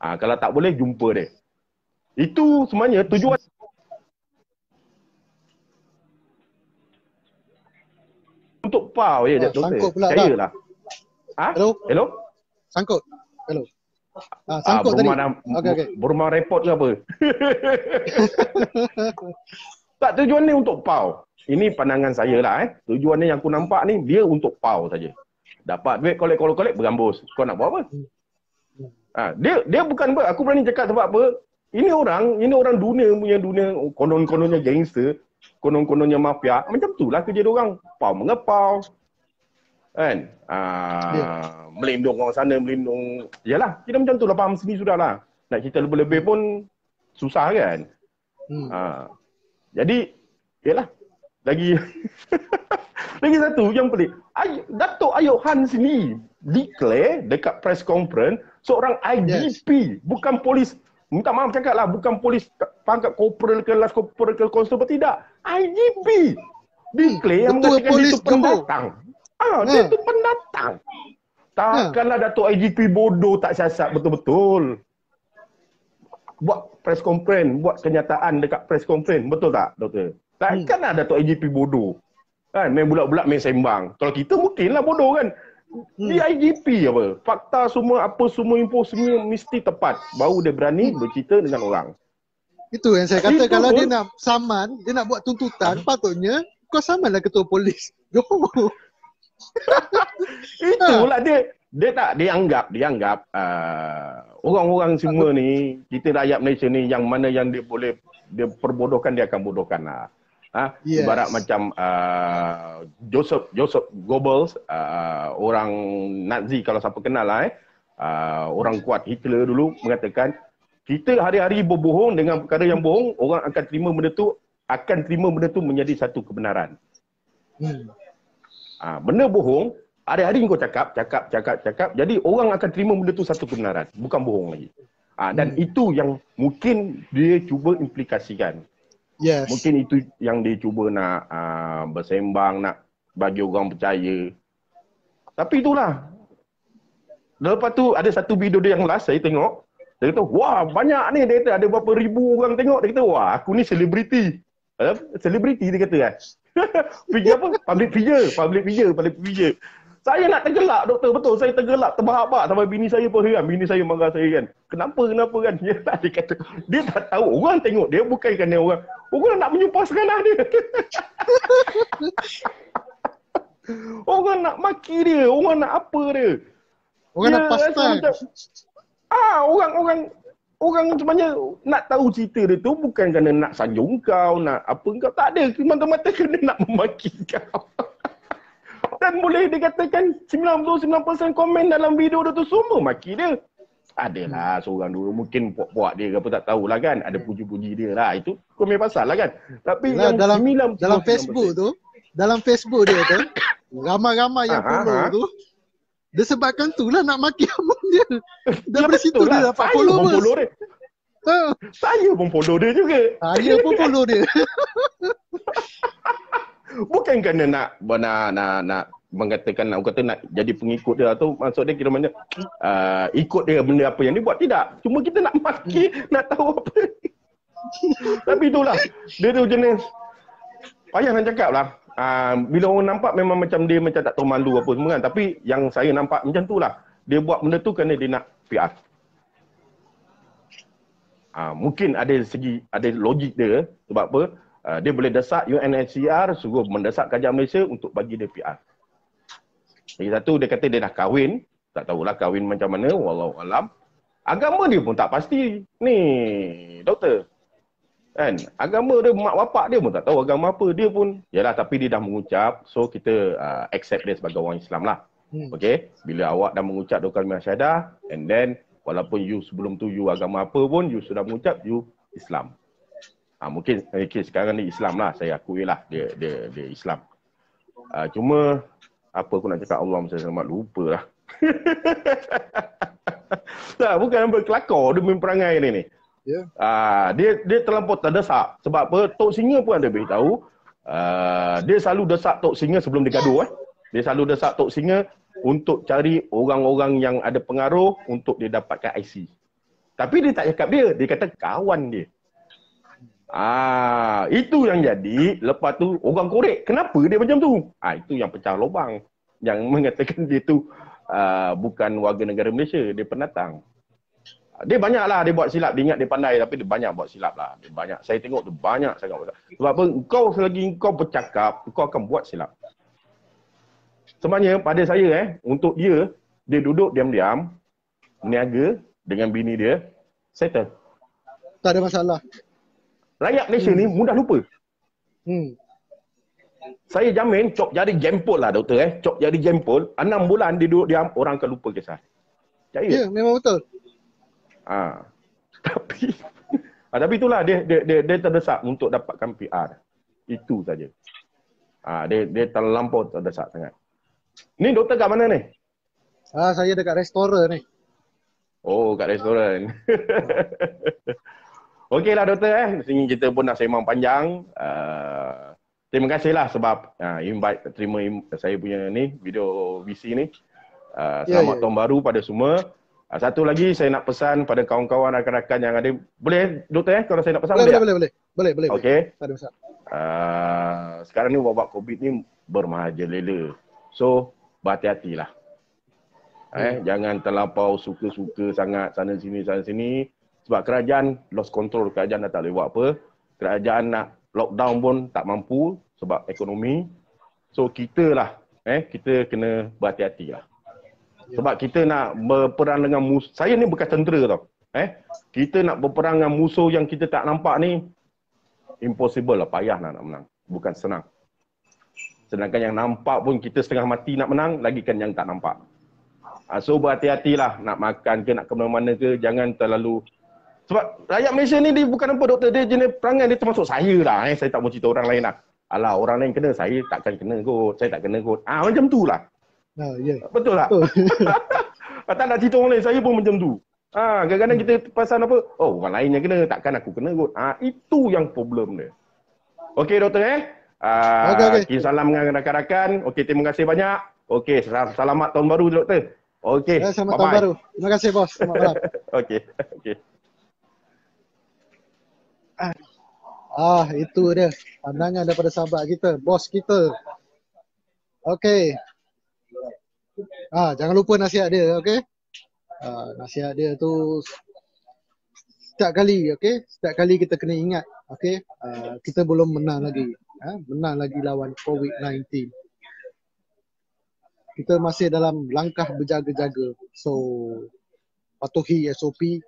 Kalau tak boleh, jumpa dia. Itu semuanya tujuan. Untuk PAU ya, doktor. Sangkut pula lah. Hello? Sangkut. Hello. Sangkut tadi. Okay. Berumah repot ke apa? Tak, tujuan ni untuk PAU. Ini pandangan saya lah. Tujuan ni yang aku nampak ni, dia untuk PAU saja. Dapat duit, kolek, berambus. Kau nak buat apa? Dia bukan apa. Aku berani cakap sebab apa? Ini orang dunia punya dunia, konon-kononnya gangster, konon-kononnya mafia. Macam tu lah kerja dia orang. PAU mengepau. Kan? Melindung orang sana, melindung. Yalah, kita macam tu lah, faham sendiri sudah lah. Nak cerita lebih-lebih pun susah kan? Jadi, yalah. Lagi satu yang pelik. Datuk Ayub Han sini declare dekat press conference seorang IGP, bukan polis. Minta maaf cakap lah, bukan polis pangkat corporal ke, last corporal ke, constable, tidak. IGP declare yang mengatakan dia tu pendatang. Dia tu pendatang. Takkanlah Datuk IGP bodoh tak siasat betul-betul. Buat press conference, buat kenyataan dekat press conference, betul tak, doktor? Takkanlah Datuk IGP bodoh. Kan, main bulat-bulat main sembang. Kalau kita mungkinlah bodoh kan. Di IGP apa? Fakta semua, apa semua, info semua mesti tepat. Baru dia berani bercerita dengan orang. Itu yang saya kata, kalau dia nak saman, dia nak buat tuntutan, patutnya kau samanlah ketua polis. Itulah dia anggap orang-orang semua ni, kita rakyat Malaysia ni yang mana yang dia perbodohkan, dia akan bodohkan lah. Yes. Ibarat macam Joseph Goebbels, orang Nazi kalau siapa kenal lah, orang kuat Hitler dulu mengatakan, kita hari-hari berbohong dengan perkara yang bohong, orang akan terima benda tu menjadi satu kebenaran. Benda bohong, hari-hari kau cakap, jadi orang akan terima benda tu satu kebenaran, bukan bohong lagi. Dan itu yang mungkin dia cuba implikasikan. Yes. Mungkin itu yang dia cuba nak bersembang, nak bagi orang percaya. Tapi itulah. Lepas tu ada satu video dia yang last saya tengok. Dia kata, wah banyak ni, dia kata ada berapa ribu orang tengok. Dia kata, wah aku ni selebriti. Selebriti dia kata kan. Figure apa? Public figure. Saya nak tergelak doktor, betul. Saya tergelak, terbahak-bahak sampai bini saya pun heran. Bini saya marah saya kan. Kenapa kan? Dia kata, dia tak tahu. Orang tengok dia bukan kerana orang nak menyupaskan lah dia. Orang nak maki dia, orang nak apa dia. Orang nak pasal. Orang sebenarnya nak tahu cerita dia tu bukan kerana nak sanjung kau, nak apa kau, tak ada. Mata-mata kena nak memaki kau. Dan boleh dikatakan 99% komen dalam video dia tu semua maki dia. Adalah seorang dua mungkin puak-puak dia ke apa tak tahulah kan. Ada puji-puji dia lah. Itu komen pasal lah kan. Tapi yang dalam Facebook tu, dia tu, ramai-ramai yang follow tu, disebabkan tu lah nak maki abang dia. Dari situ dia dapat followers. Saya pun follow dia juga. Saya pun follow dia. Bukan kerana nak mengatakan, nak kata nak jadi pengikut dia, atau maksud dia kira mana ikut dia benda apa yang dia buat, tidak. Cuma kita nak maki, nak tahu apa. Tapi itulah, dia tu jenis payah nak cakap lah. Bila orang nampak memang macam dia macam tak tahu malu apa semua kan. Tapi yang saya nampak macam tu lah. Dia buat benda tu kerana dia nak PR. Mungkin ada logik dia. Sebab apa? Dia boleh desak UNHCR suruh mendesak Kerajaan Malaysia untuk bagi dia PR. Lagi satu, dia kata dia dah kahwin. Tak tahulah kahwin macam mana, wallahualam. Agama dia pun tak pasti. Ni, doktor. Kan? Agama dia, mak bapak dia pun tak tahu agama apa. Dia pun, yalah tapi dia dah mengucap. So kita accept dia sebagai orang Islam lah. Okay? Bila awak dah mengucap 2 kalimah syahadah, and then walaupun you sebelum tu you agama apa pun, you sudah mengucap, you Islam. Mungkin sekarang ni Islam lah, saya akui lah dia Islam. Cuma apa aku nak cakap, Allah mesti selamat, lupa lah. Tak, bukan berkelakar demi perangai ni. Dia terlampau terdesak. Sebab apa? Tok Singa pun ada beritahu, dia selalu desak Tok Singa sebelum dia gaduh. Dia selalu desak Tok Singa untuk cari orang-orang yang ada pengaruh untuk dia dapatkan IC. Tapi dia tak cakap dia kata kawan dia. Itu yang jadi. Lepas tu orang korek, kenapa dia macam tu? Itu yang pecah lubang. Yang mengatakan dia tu bukan warga negara Malaysia, dia pendatang. Dia banyak lah dia buat silap. Dia ingat dia pandai, tapi dia banyak buat silap lah. Dia banyak. Saya tengok tu banyak sangat. Sebab apa? Selagi kau bercakap, kau akan buat silap. Sebenarnya pada saya untuk dia duduk diam-diam, meniaga dengan bini dia, settle. Tak ada masalah. Rakyat Malaysia ni mudah lupa. Saya jamin cop jari jempol lah doktor. Cop jari jempol, 6 bulan dia duduk diam, orang akan lupa kisah. Percaya? Ya, memang betul. Tapi itulah dia terdesak untuk dapatkan PR. Itu saja. Dia terlampau terdesak sangat. Ni doktor kat mana ni? Saya dekat restoran ni. Oh, kat restoran. Okeylah doktor Sini kita pun dah sembang panjang. Terima kasihlah sebab terima saya punya ni video VC ni. Selamat tahun baru pada semua. Satu lagi saya nak pesan pada kawan-kawan rakan-rakan yang ada, boleh doktor kalau saya nak pesan boleh. Okey. Tak ada masalah. Sekarang ni wabak Covid ni bermerajalela. So berhati-hatilah. Jangan terlampau suka-suka sangat sana sini. Sebab kerajaan lost control, kerajaan dah tak boleh buat apa. Kerajaan nak lockdown pun tak mampu sebab ekonomi. So kita lah, kita kena berhati-hati lah. Sebab kita nak berperang dengan musuh. Saya ni bukan tentera tau. Kita nak berperang dengan musuh yang kita tak nampak ni, impossible lah, payah nak menang. Bukan senang. Sedangkan yang nampak pun kita setengah mati nak menang, lagi kan yang tak nampak. So berhati-hatilah nak makan ke, nak ke mana-mana ke, jangan terlalu. Sebab rakyat Malaysia ni dia bukan apa doktor, dia jenis perangai dia termasuk saya lah. Saya tak mau cerita orang lain lah. Alah, orang lain kena, saya takkan kena kot. Saya tak kena kot. Macam tu lah. Yeah. Betul tak? Tak nak cerita orang lain, saya pun macam tu. Kadang-kadang kita pasal apa, orang lain yang kena, takkan aku kena kot. Itu yang problem dia. Okey doktor Okay. Salam dengan rakan-rakan. Okey, terima kasih banyak. Okey, selamat tahun baru doktor. Okey, selamat tahun baru. Terima kasih bos. Selamat malam. Okey. Itu dia pandangan daripada sahabat kita, bos kita. Okey. Jangan lupa nasihat dia, okey? Nasihat dia tu setiap kali, okey? Setiap kali kita kena ingat, okey? Kita belum menang lagi. Menang lagi lawan COVID-19. Kita masih dalam langkah berjaga-jaga. So, patuhi SOP,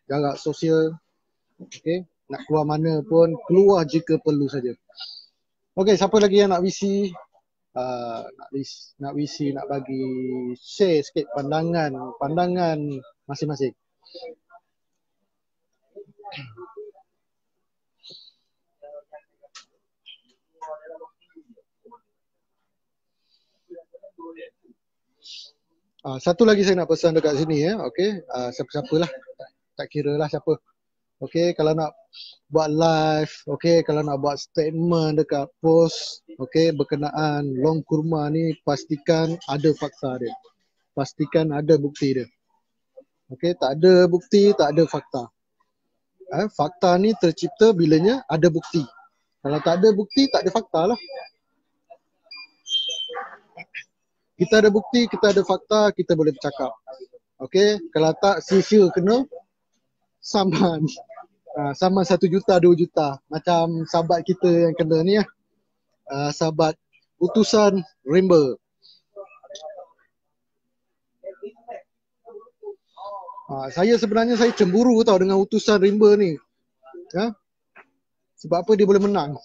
jarak sosial, okey? Nak keluar mana pun, keluar jika perlu saja. Okey, siapa lagi yang nak visi? Nak visi, nak bagi share sikit pandangan masing-masing. Satu lagi saya nak pesan dekat sini okey. Siapa-siapalah, tak kira lah siapa. Okey, kalau nak buat live, okey, kalau nak buat statement dekat post, okey, berkenaan long kurma ni, pastikan ada fakta dia. Pastikan ada bukti dia. Okey, tak ada bukti, tak ada fakta. Fakta ni tercipta bilanya ada bukti. Kalau tak ada bukti, tak ada fakta lah. Kita ada bukti, kita ada fakta, kita boleh bercakap. Okey, kalau tak sia-sia kena saman. Saman 1 juta, 2 juta. Macam sahabat kita yang kena ni sahabat utusan Rimba. Saya sebenarnya saya cemburu tau dengan utusan Rimba ni. Sebab apa dia boleh menang?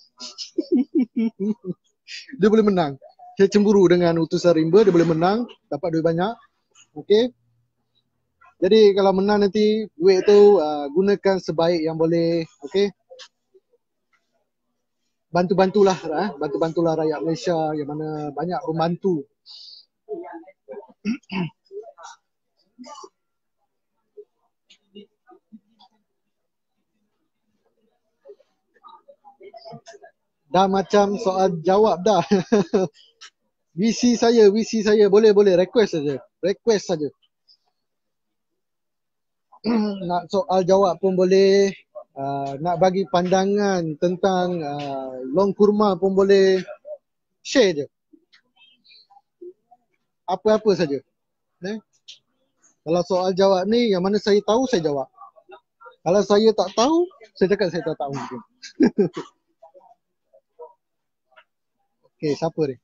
Dia boleh menang. Saya cemburu dengan utusan Rimba, dia boleh menang, dapat duit banyak. Okey. Jadi kalau menang nanti duit tu gunakan sebaik yang boleh, okey. Bantu-bantulah rakyat Malaysia yang mana banyak membantu. Dah macam soal jawab dah. Visi saya boleh request saja. Nak soal jawab pun boleh, nak bagi pandangan tentang long kurma pun boleh, share je. Apa-apa saja. Kalau soal jawab ni yang mana saya tahu saya jawab. Kalau saya tak tahu, saya cakap saya tak tahu. Okey, siapa ni?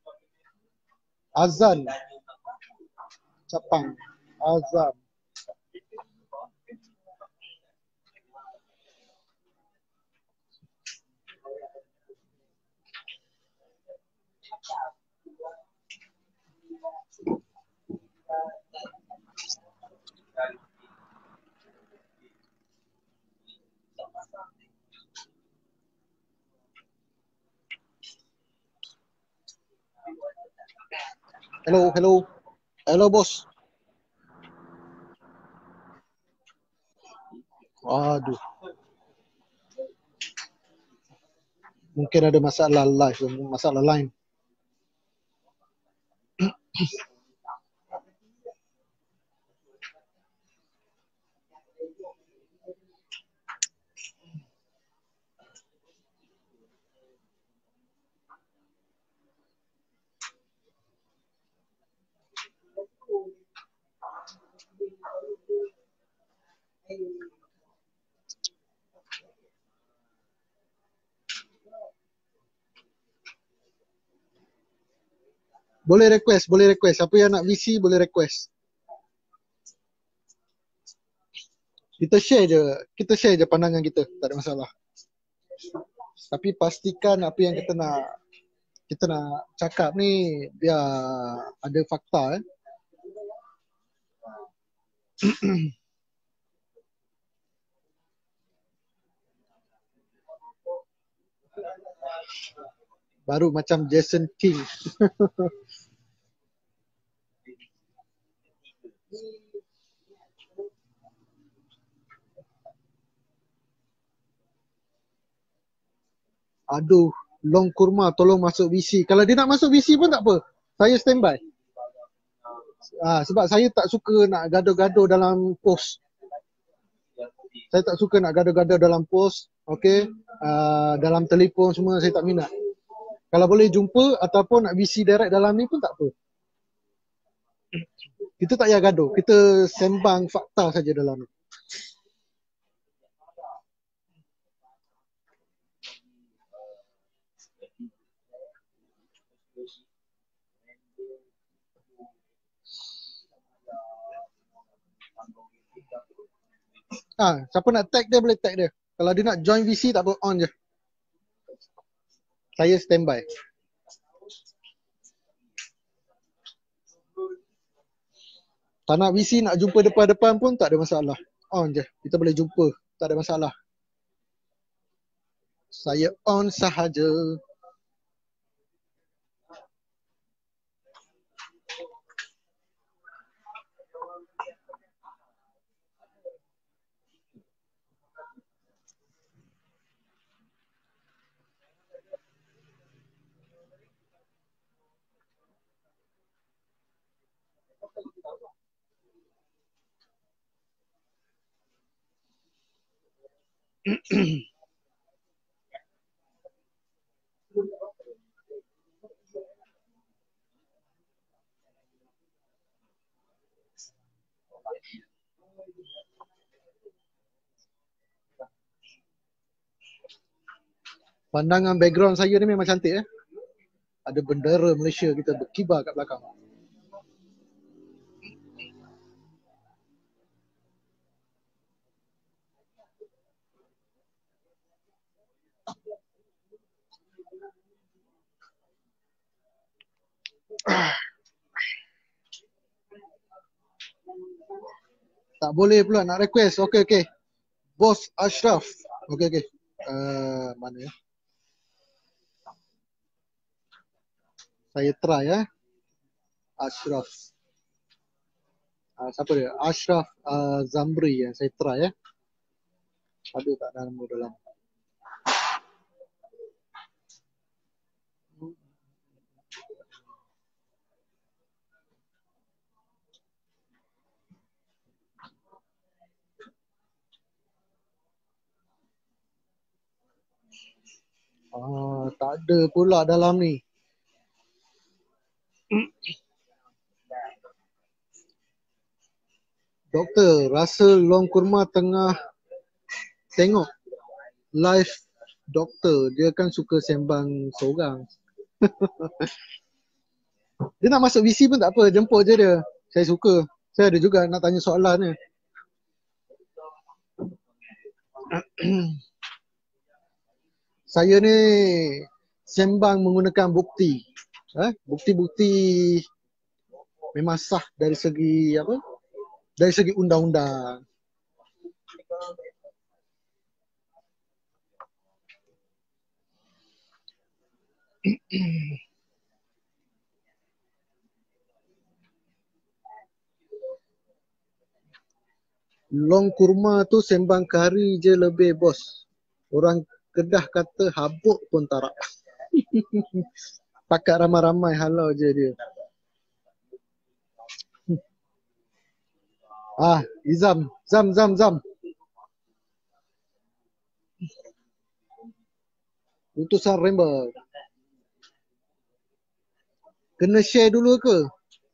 Azan. Capang. Azam. Hello bos. Aduh. Mungkin ada masalah live, masalah line. Boleh request. Siapa yang nak VC boleh request. Kita share je pandangan kita, tak ada masalah. Tapi pastikan apa yang kita nak cakap ni dia ada fakta. Baru macam Jason King. Aduh, Long Kurma tolong masuk VC. Kalau dia nak masuk VC pun tak apa. Saya standby. Sebab saya tak suka nak gaduh-gaduh dalam post. Saya tak suka nak gaduh-gaduh dalam post. Okay. Dalam telefon semua saya tak minat. Kalau boleh jumpa ataupun nak VC direct dalam ni pun tak apa. Kita tak payah gaduh. Kita sembang fakta saja dalam ni. Siapa nak tag dia boleh tag dia. Kalau dia nak join VC tak apa, on je. Saya standby. Tak nak VC nak jumpa depan-depan pun tak ada masalah. On je. Kita boleh jumpa. Tak ada masalah. Saya on sahaja. Pandangan background saya ni memang cantik eh. Ada bendera Malaysia kita berkibar kat belakang. Tak boleh pula nak request. Okey. Bos Ashraf. Okey. Mana ya? Saya try ya. Ashraf. Siapa dia? Ashraf Zamri ya. Saya try ya. Ada tak nama dalam? Tak ada pula dalam ni. Doktor, rasa Long Kurma tengah tengok live doktor. Dia kan suka sembang seorang. Dia nak masuk VC pun tak apa, jemput je dia. Saya suka. Saya ada juga nak tanya soalan ni. Saya ni sembang menggunakan bukti. Bukti-bukti memang sah dari segi apa? Dari segi undang-undang. Long Kurma tu sembang kari je lebih bos. Orang Kedah kata habuk pun tarak. Pakat ramai-ramai halau je dia. Izam. Zam. Utusan Rainbow. Kena share dulu ke?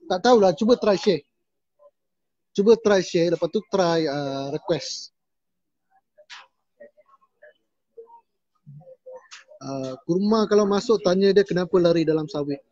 Tak tahulah, cuba try share. Lepas tu try request. Kurma kalau masuk tanya dia kenapa lari dalam sawit.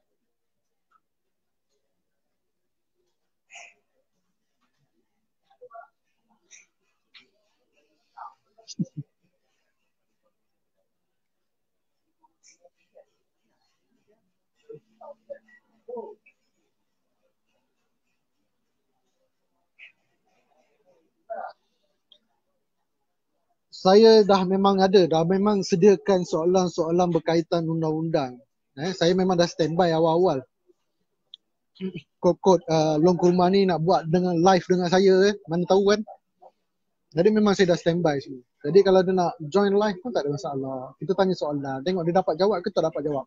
Saya dah memang sediakan soalan-soalan berkaitan undang-undang. Saya memang dah standby awal-awal. Kod Long Kurma ni nak buat dengan live dengan saya, mana tahu kan. Jadi memang saya dah standby semua. Jadi kalau dia nak join live pun tak ada masalah. Kita tanya soalan, tengok dia dapat jawab ke tak dapat jawab.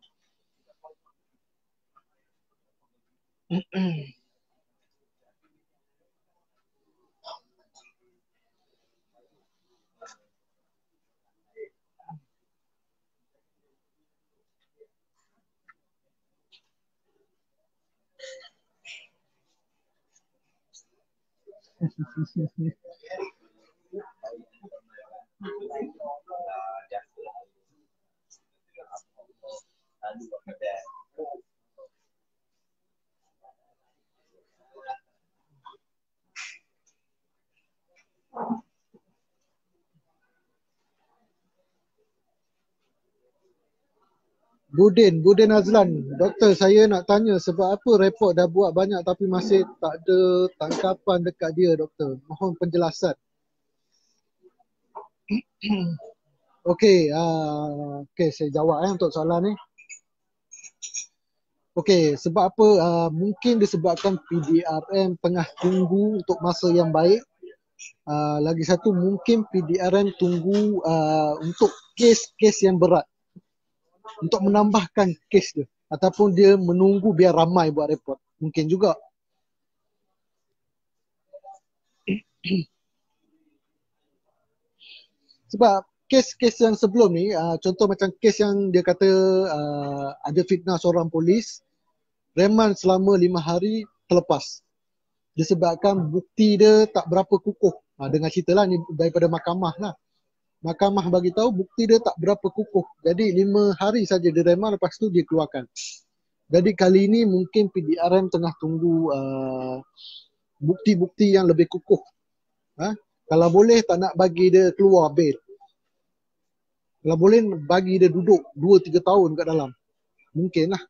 Budin Azlan, doktor saya nak tanya sebab apa report dah buat banyak tapi masih tak ada tangkapan dekat dia doktor. Mohon penjelasan. Okey, saya jawab untuk soalan ni. Okey, sebab apa mungkin disebabkan PDRM tengah tunggu untuk masa yang baik. Lagi satu mungkin PDRM tunggu untuk kes-kes yang berat. Untuk menambahkan kes dia ataupun dia menunggu biar ramai buat report. Mungkin juga. Sebab kes-kes yang sebelum ni, contoh macam kes yang dia kata ada fitnah seorang polis, reman selama 5 hari terlepas. Disebabkan bukti dia tak berapa kukuh. Dengar cerita lah ni daripada mahkamah lah. Mahkamah bagi tahu bukti dia tak berapa kukuh. Jadi 5 hari saja dia reman, lepas tu dia keluarkan. Jadi kali ini mungkin PDRM tengah tunggu bukti-bukti yang lebih kukuh. Kalau boleh tak nak bagi dia keluar bail. Kalau boleh bagi dia duduk 2-3 tahun kat dalam. Mungkin lah.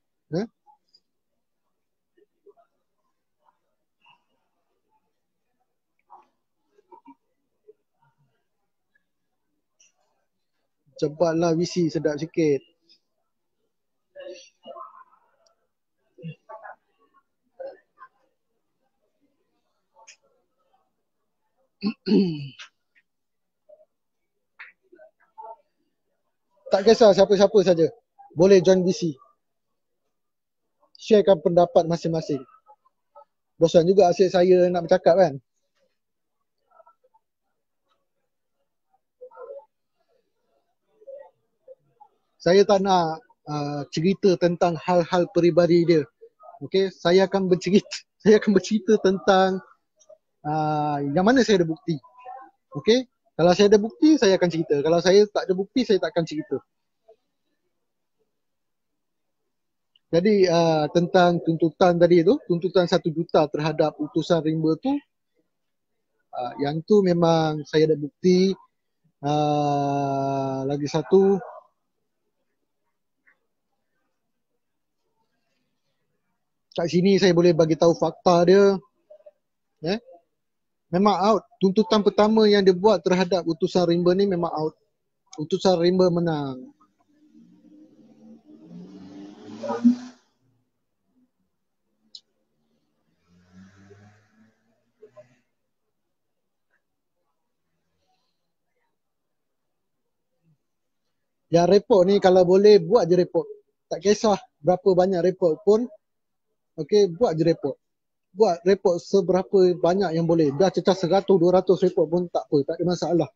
Cepatlah VC sedap sikit. Tak kisah siapa-siapa saja. Boleh join VC. Sharekan pendapat masing-masing. Bosan juga asyik saya nak bercakap kan. Saya tak nak cerita tentang hal-hal peribadi dia. Okey, saya akan bercerita tentang yang mana saya ada bukti. Okey, kalau saya ada bukti saya akan cerita. Kalau saya tak ada bukti saya tak akan cerita. Jadi tentang tuntutan tadi tu, tuntutan 1 juta terhadap utusan rimba tu, yang tu memang saya ada bukti. Lagi satu, kat sini saya boleh bagi tahu fakta dia. Memang out. Tuntutan pertama yang dia buat terhadap utusan rimba ni memang out. Utusan rimba menang. Yang report ni kalau boleh buat je report. Tak kisah berapa banyak report pun. Okey, buat je report. Buat report seberapa banyak yang boleh. Dah cecah 100-200 report pun tak apa, tak ada masalah.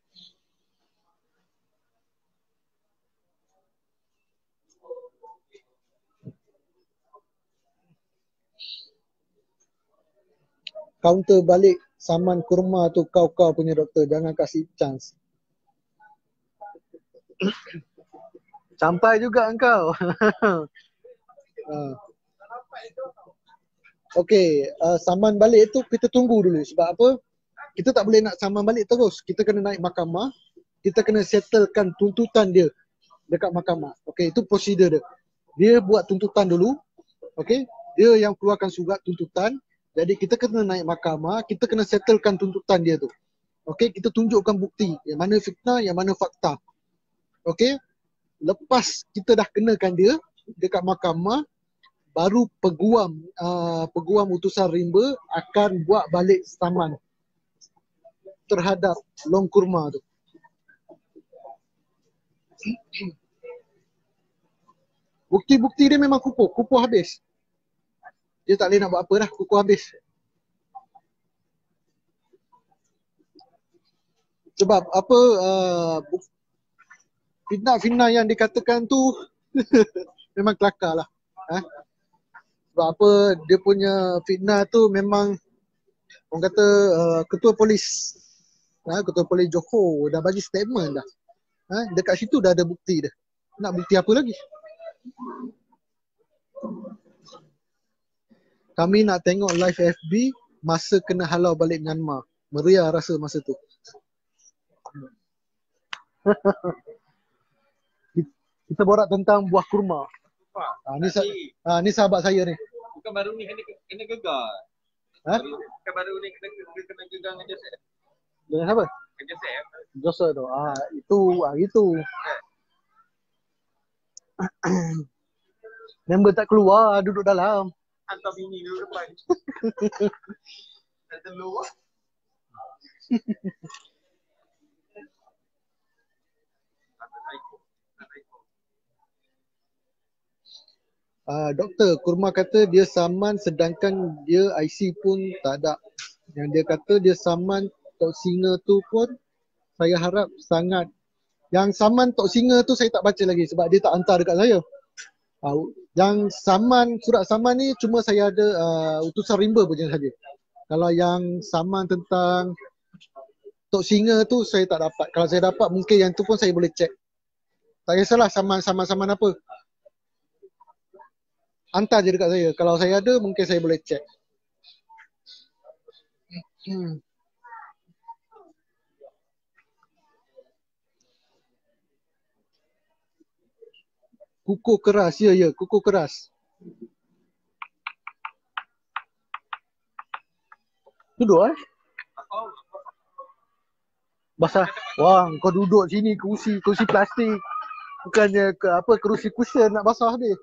Counter balik saman kurma tu kau punya doktor, jangan kasih chance. Sampai juga engkau. Okey, saman balik tu kita tunggu dulu. Sebab apa? Kita tak boleh nak saman balik terus. Kita kena naik mahkamah. kita kena settlekan tuntutan dia dekat mahkamah. Okey, itu prosedur dia. Dia buat tuntutan dulu. Okey, dia yang keluarkan surat tuntutan. Jadi kita kena naik mahkamah, kita kena settlekan tuntutan dia tu. Okey, kita tunjukkan bukti yang mana fitnah, yang mana fakta. Okey, lepas kita dah kenakan dia dekat mahkamah, baru peguam utusan rimba akan buat balik saman terhadap Long Kurma tu. Bukti-bukti dia memang kukuh habis. Dia tak boleh nak buat apa dah, kukuh habis. Sebab apa fitnah yang dikatakan tu memang kelakar lah. Sebab apa dia punya fitnah tu memang orang kata ketua polis Johor dah bagi statement dah. Dekat situ dah ada bukti dah. Nak bukti apa lagi? Kami nak tengok live FB masa kena halau balik Myanmar. Meriah rasa masa tu. Kita borak tentang buah kurma. Ni sahabat saya ni. Bukan baru ni kena gegar. Bukan baru ni kena gegar dengan Joseph. Dengan siapa? Dengan Joseph. Joseph tu. Itu. Member tak keluar, duduk dalam. Hantar bini dulu depan. Tak telur. Doktor, Kurma kata dia saman sedangkan dia IC pun tak ada. Yang dia kata dia saman Tok Singa tu pun saya harap sangat. Yang saman Tok Singa tu saya tak baca lagi sebab dia tak hantar dekat saya. Yang saman, surat saman ni cuma saya ada utusan rimba pun saja. Kalau yang saman tentang Tok Singa tu saya tak dapat. Kalau saya dapat mungkin yang tu pun saya boleh check. Tak kisahlah saman apa. Hantar je dekat saya. Kalau saya ada, mungkin saya boleh check. Kukuh keras. Ya, kukuh keras. Duduk basah. Wah, kau duduk sini kerusi plastik. Bukannya kerusi cushion nak basah habis.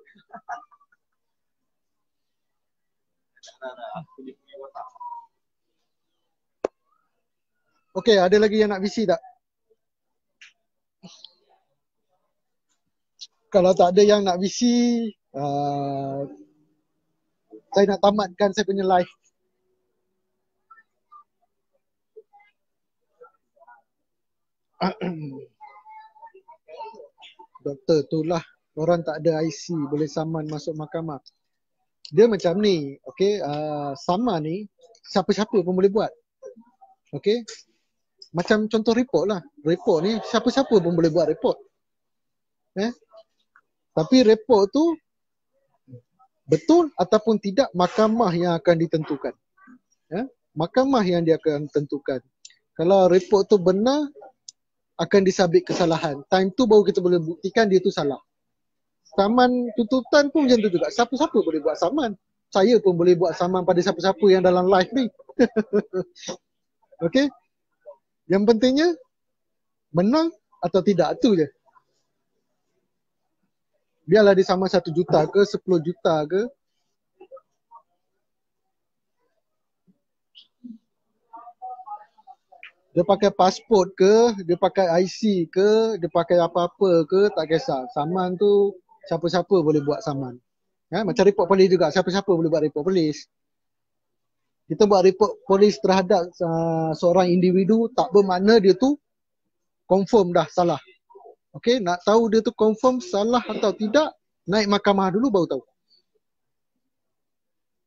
Okey, ada lagi yang nak visi tak? Kalau tak ada yang nak visi, saya nak tamatkan saya punya live. Doktor, itulah orang tak ada IC boleh saman masuk mahkamah. Dia macam ni, okey, saman ni siapa-siapa pun boleh buat. Okey. Macam contoh report lah. Report ni siapa-siapa pun boleh buat report. Tapi report tu betul ataupun tidak mahkamah yang akan ditentukan. Mahkamah yang dia akan tentukan. Kalau report tu benar, akan disabit kesalahan. Time tu baru kita boleh buktikan dia tu salah. Saman tuntutan pun macam tu juga. Siapa-siapa boleh buat saman. Saya pun boleh buat saman pada siapa-siapa yang dalam live ni. Okey. Yang pentingnya menang atau tidak, tu je. Biarlah dia sama 1 juta ke 10 juta ke. Dia pakai pasport ke, dia pakai IC ke, dia pakai apa-apa ke, tak kisah. Saman tu siapa-siapa boleh buat saman. Macam report polis juga, siapa-siapa boleh buat report polis. Kita buat report polis terhadap seorang individu tak bermakna dia tu confirm dah salah. Okey, nak tahu dia tu confirm salah atau tidak, naik mahkamah dulu baru tahu.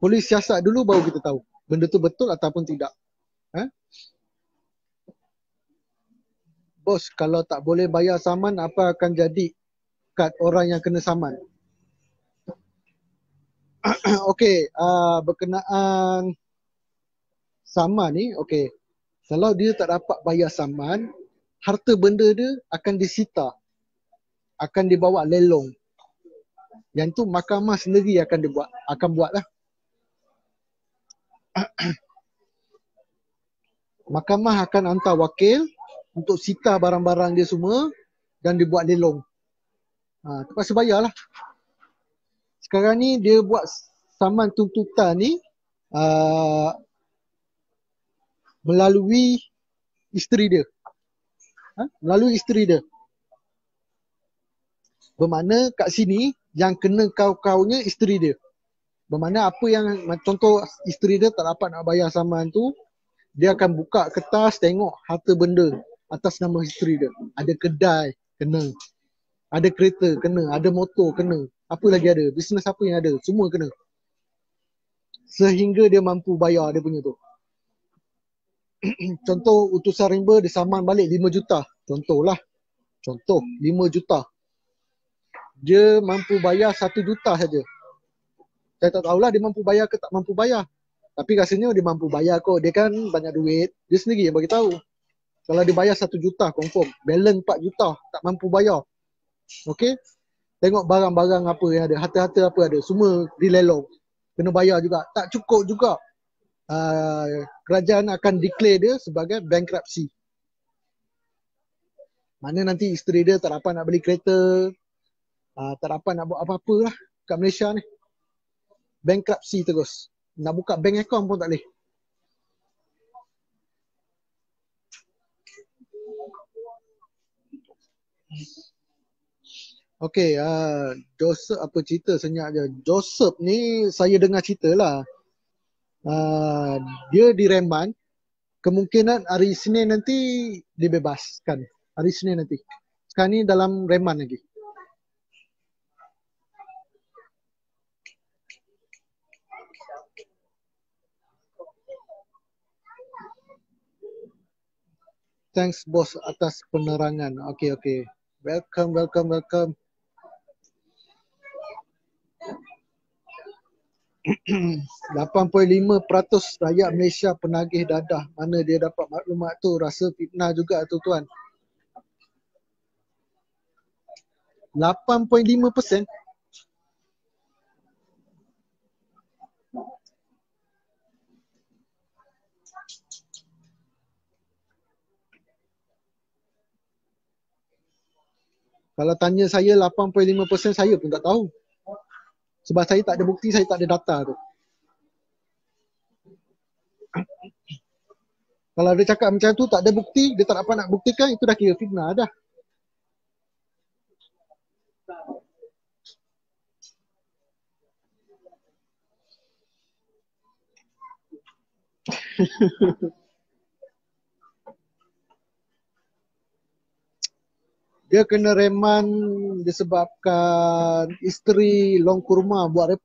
Polis siasat dulu baru kita tahu benda tu betul ataupun tidak. Bos, kalau tak boleh bayar saman, apa akan jadi kad orang yang kena saman? Okey, berkenaan saman ni, okey. Kalau dia tak dapat bayar saman, harta benda dia akan disita, akan dibawa lelong. Yang tu mahkamah sendiri akan buat lah. Mahkamah akan hantar wakil untuk sita barang-barang dia semua dan dibuat lelong. Terpaksa bayar lah. Sekarang ni dia buat saman tuntutan ni melalui isteri dia. Melalui isteri dia. Bermakna kat sini yang kena kau-kaunya isteri dia. Bermakna apa yang, contoh isteri dia tak dapat nak bayar saman tu, dia akan buka kertas tengok harta benda atas nama isteri dia. Ada kedai, kena. Ada kereta, kena. Ada motor, kena. Apa lagi ada? Bisnes apa yang ada? Semua kena. Sehingga dia mampu bayar dia punya tu. Contoh utusan rimba dia saman balik 5 juta. Contohlah. Contoh 5 juta. Dia mampu bayar 1 juta saja. Saya tak tahulah dia mampu bayar ke tak mampu bayar. Tapi rasanya dia mampu bayar kot. Dia kan banyak duit. Dia sendiri yang bagi tahu. Kalau dia bayar 1 juta confirm. Balance 4 juta tak mampu bayar. Okey. Tengok barang-barang apa yang ada. Harta-harta apa ada. Semua dilelong. Kena bayar juga. Tak cukup juga. Kerajaan akan declare dia sebagai bankruptcy. Mana nanti isteri dia tak dapat nak beli kereta. Tak dapat nak buat apa-apa lah kat Malaysia ni. Bankruptcy terus. Nak buka bank account pun tak boleh. Okay, Joseph apa cerita senyap je. Joseph ni saya dengar cerita lah. Dia direman. Kemungkinan hari Isnin nanti dibebaskan. Hari Isnin nanti. Sekarang ni dalam reman lagi. Thanks bos atas penerangan. Okay. Welcome. 85% rakyat Malaysia penagih dadah. Mana dia dapat maklumat tu? Rasa fitnah juga tu tuan. 8.5%. Kalau tanya saya 8.5%, saya pun tak tahu. Sebab saya tak ada bukti, saya tak ada data tu. Kalau dia cakap macam tu tak ada bukti, dia tak dapat nak buktikan, itu dah kira fitnah dah. Dia kena reman disebabkan isteri long kurma buat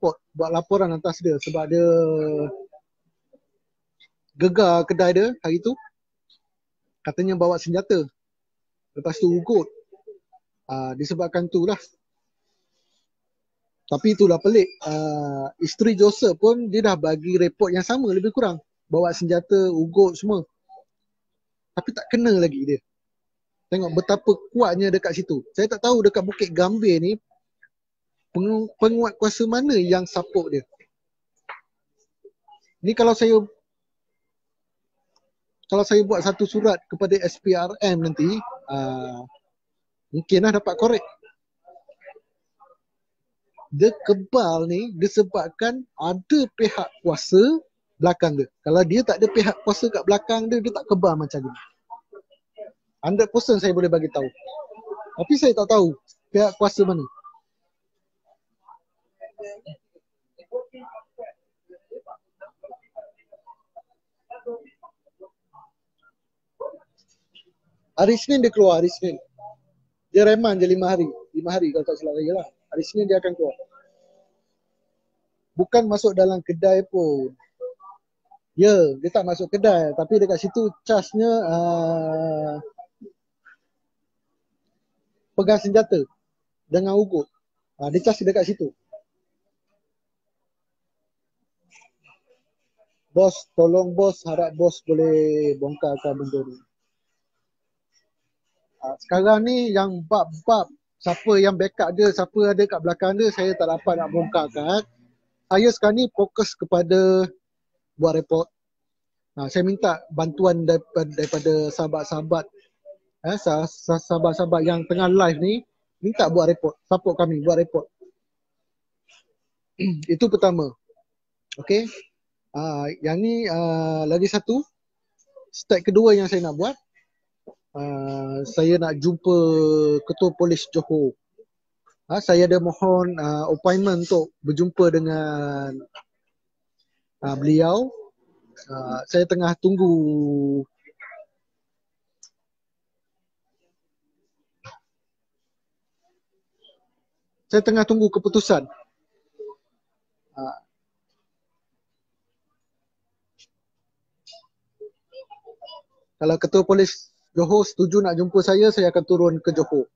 laporan atas dia sebab dia gegar kedai dia hari tu. Katanya bawa senjata. Lepas tu ugut. Disebabkan tu lah. Tapi itulah pelik. Isteri Joseph pun dia dah bagi report yang sama lebih kurang. Bawa senjata, ugut semua. Tapi tak kena lagi dia. Tengok betapa kuatnya dekat situ. Saya tak tahu dekat Bukit Gambir ni penguat kuasa mana yang support dia. Ni kalau saya buat satu surat kepada SPRM nanti, mungkinlah dapat korek. Dia kebal ni disebabkan ada pihak kuasa belakang dia. Kalau dia tak ada pihak kuasa kat belakang dia, dia tak kebal macam ni. 100% saya boleh bagi tahu. Tapi saya tak tahu pihak kuasa mana. Hari Isnin dia keluar, hari Isnin. Dia reman je 5 hari. 5 hari kalau tak salah saya lah. Hari Isnin dia akan keluar. Bukan masuk dalam kedai pun. Ya, dia tak masuk kedai. Tapi dekat situ charge-nya pegang senjata dengan ugut. Dia charge dekat situ. Bos, tolong bos, harap bos boleh bongkarkan benda ni. Sekarang ni yang bab-bab siapa yang backup dia, siapa ada kat belakang dia, saya tak dapat nak bongkarkan. Saya sekarang ni fokus kepada buat report. Saya minta bantuan daripada sahabat-sahabat, sahabat-sahabat yang tengah live ni, minta buat report, support kami buat report. Itu pertama. Okay. Yang ni lagi satu, step kedua yang saya nak buat, saya nak jumpa Ketua Polis Johor. Saya ada mohon appointment untuk berjumpa dengan beliau. Saya tengah tunggu keputusan. Kalau Ketua Polis Johor setuju nak jumpa saya akan turun ke Johor.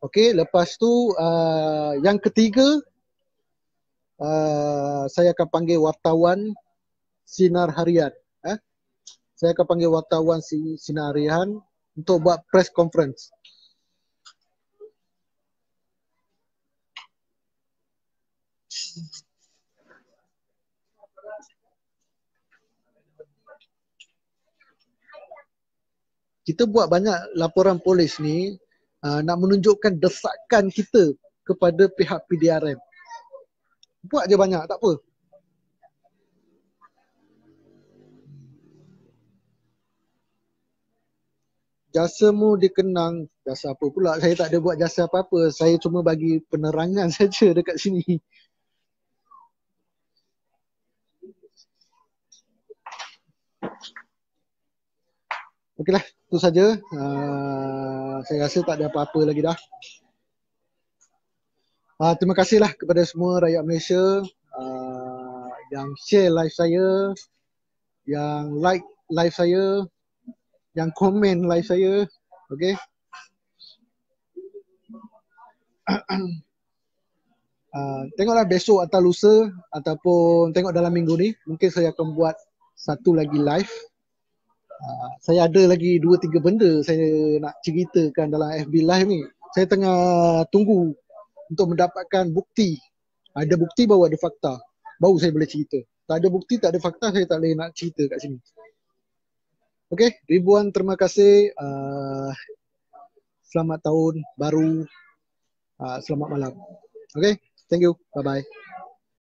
Okey, lepas tu yang ketiga, saya akan panggil wartawan Sinar Harian. Saya akan panggil wartawan Sinar Harian untuk buat press conference. Kita buat banyak laporan polis ni nak menunjukkan desakan kita kepada pihak PDRM. Buat je banyak, tak apa. Jasamu dikenang, jasa apa pula? Saya tak ada buat jasa apa-apa. Saya cuma bagi penerangan saja dekat sini. Okeylah, itu saja. Saya rasa tak ada apa-apa lagi dah. Terima kasihlah kepada semua rakyat Malaysia yang share live saya, yang like live saya, yang komen live saya. Okey. Tengoklah besok atau lusa ataupun tengok dalam minggu ni, mungkin saya akan buat satu lagi live. Saya ada lagi 2-3 benda saya nak ceritakan dalam FB live ni. Saya tengah tunggu untuk mendapatkan bukti. Ada bukti baru ada fakta, baru saya boleh cerita. Tak ada bukti, tak ada fakta, saya tak boleh nak cerita kat sini. Okey, ribuan terima kasih. Selamat tahun baru. Selamat malam. Okey, thank you. Bye-bye.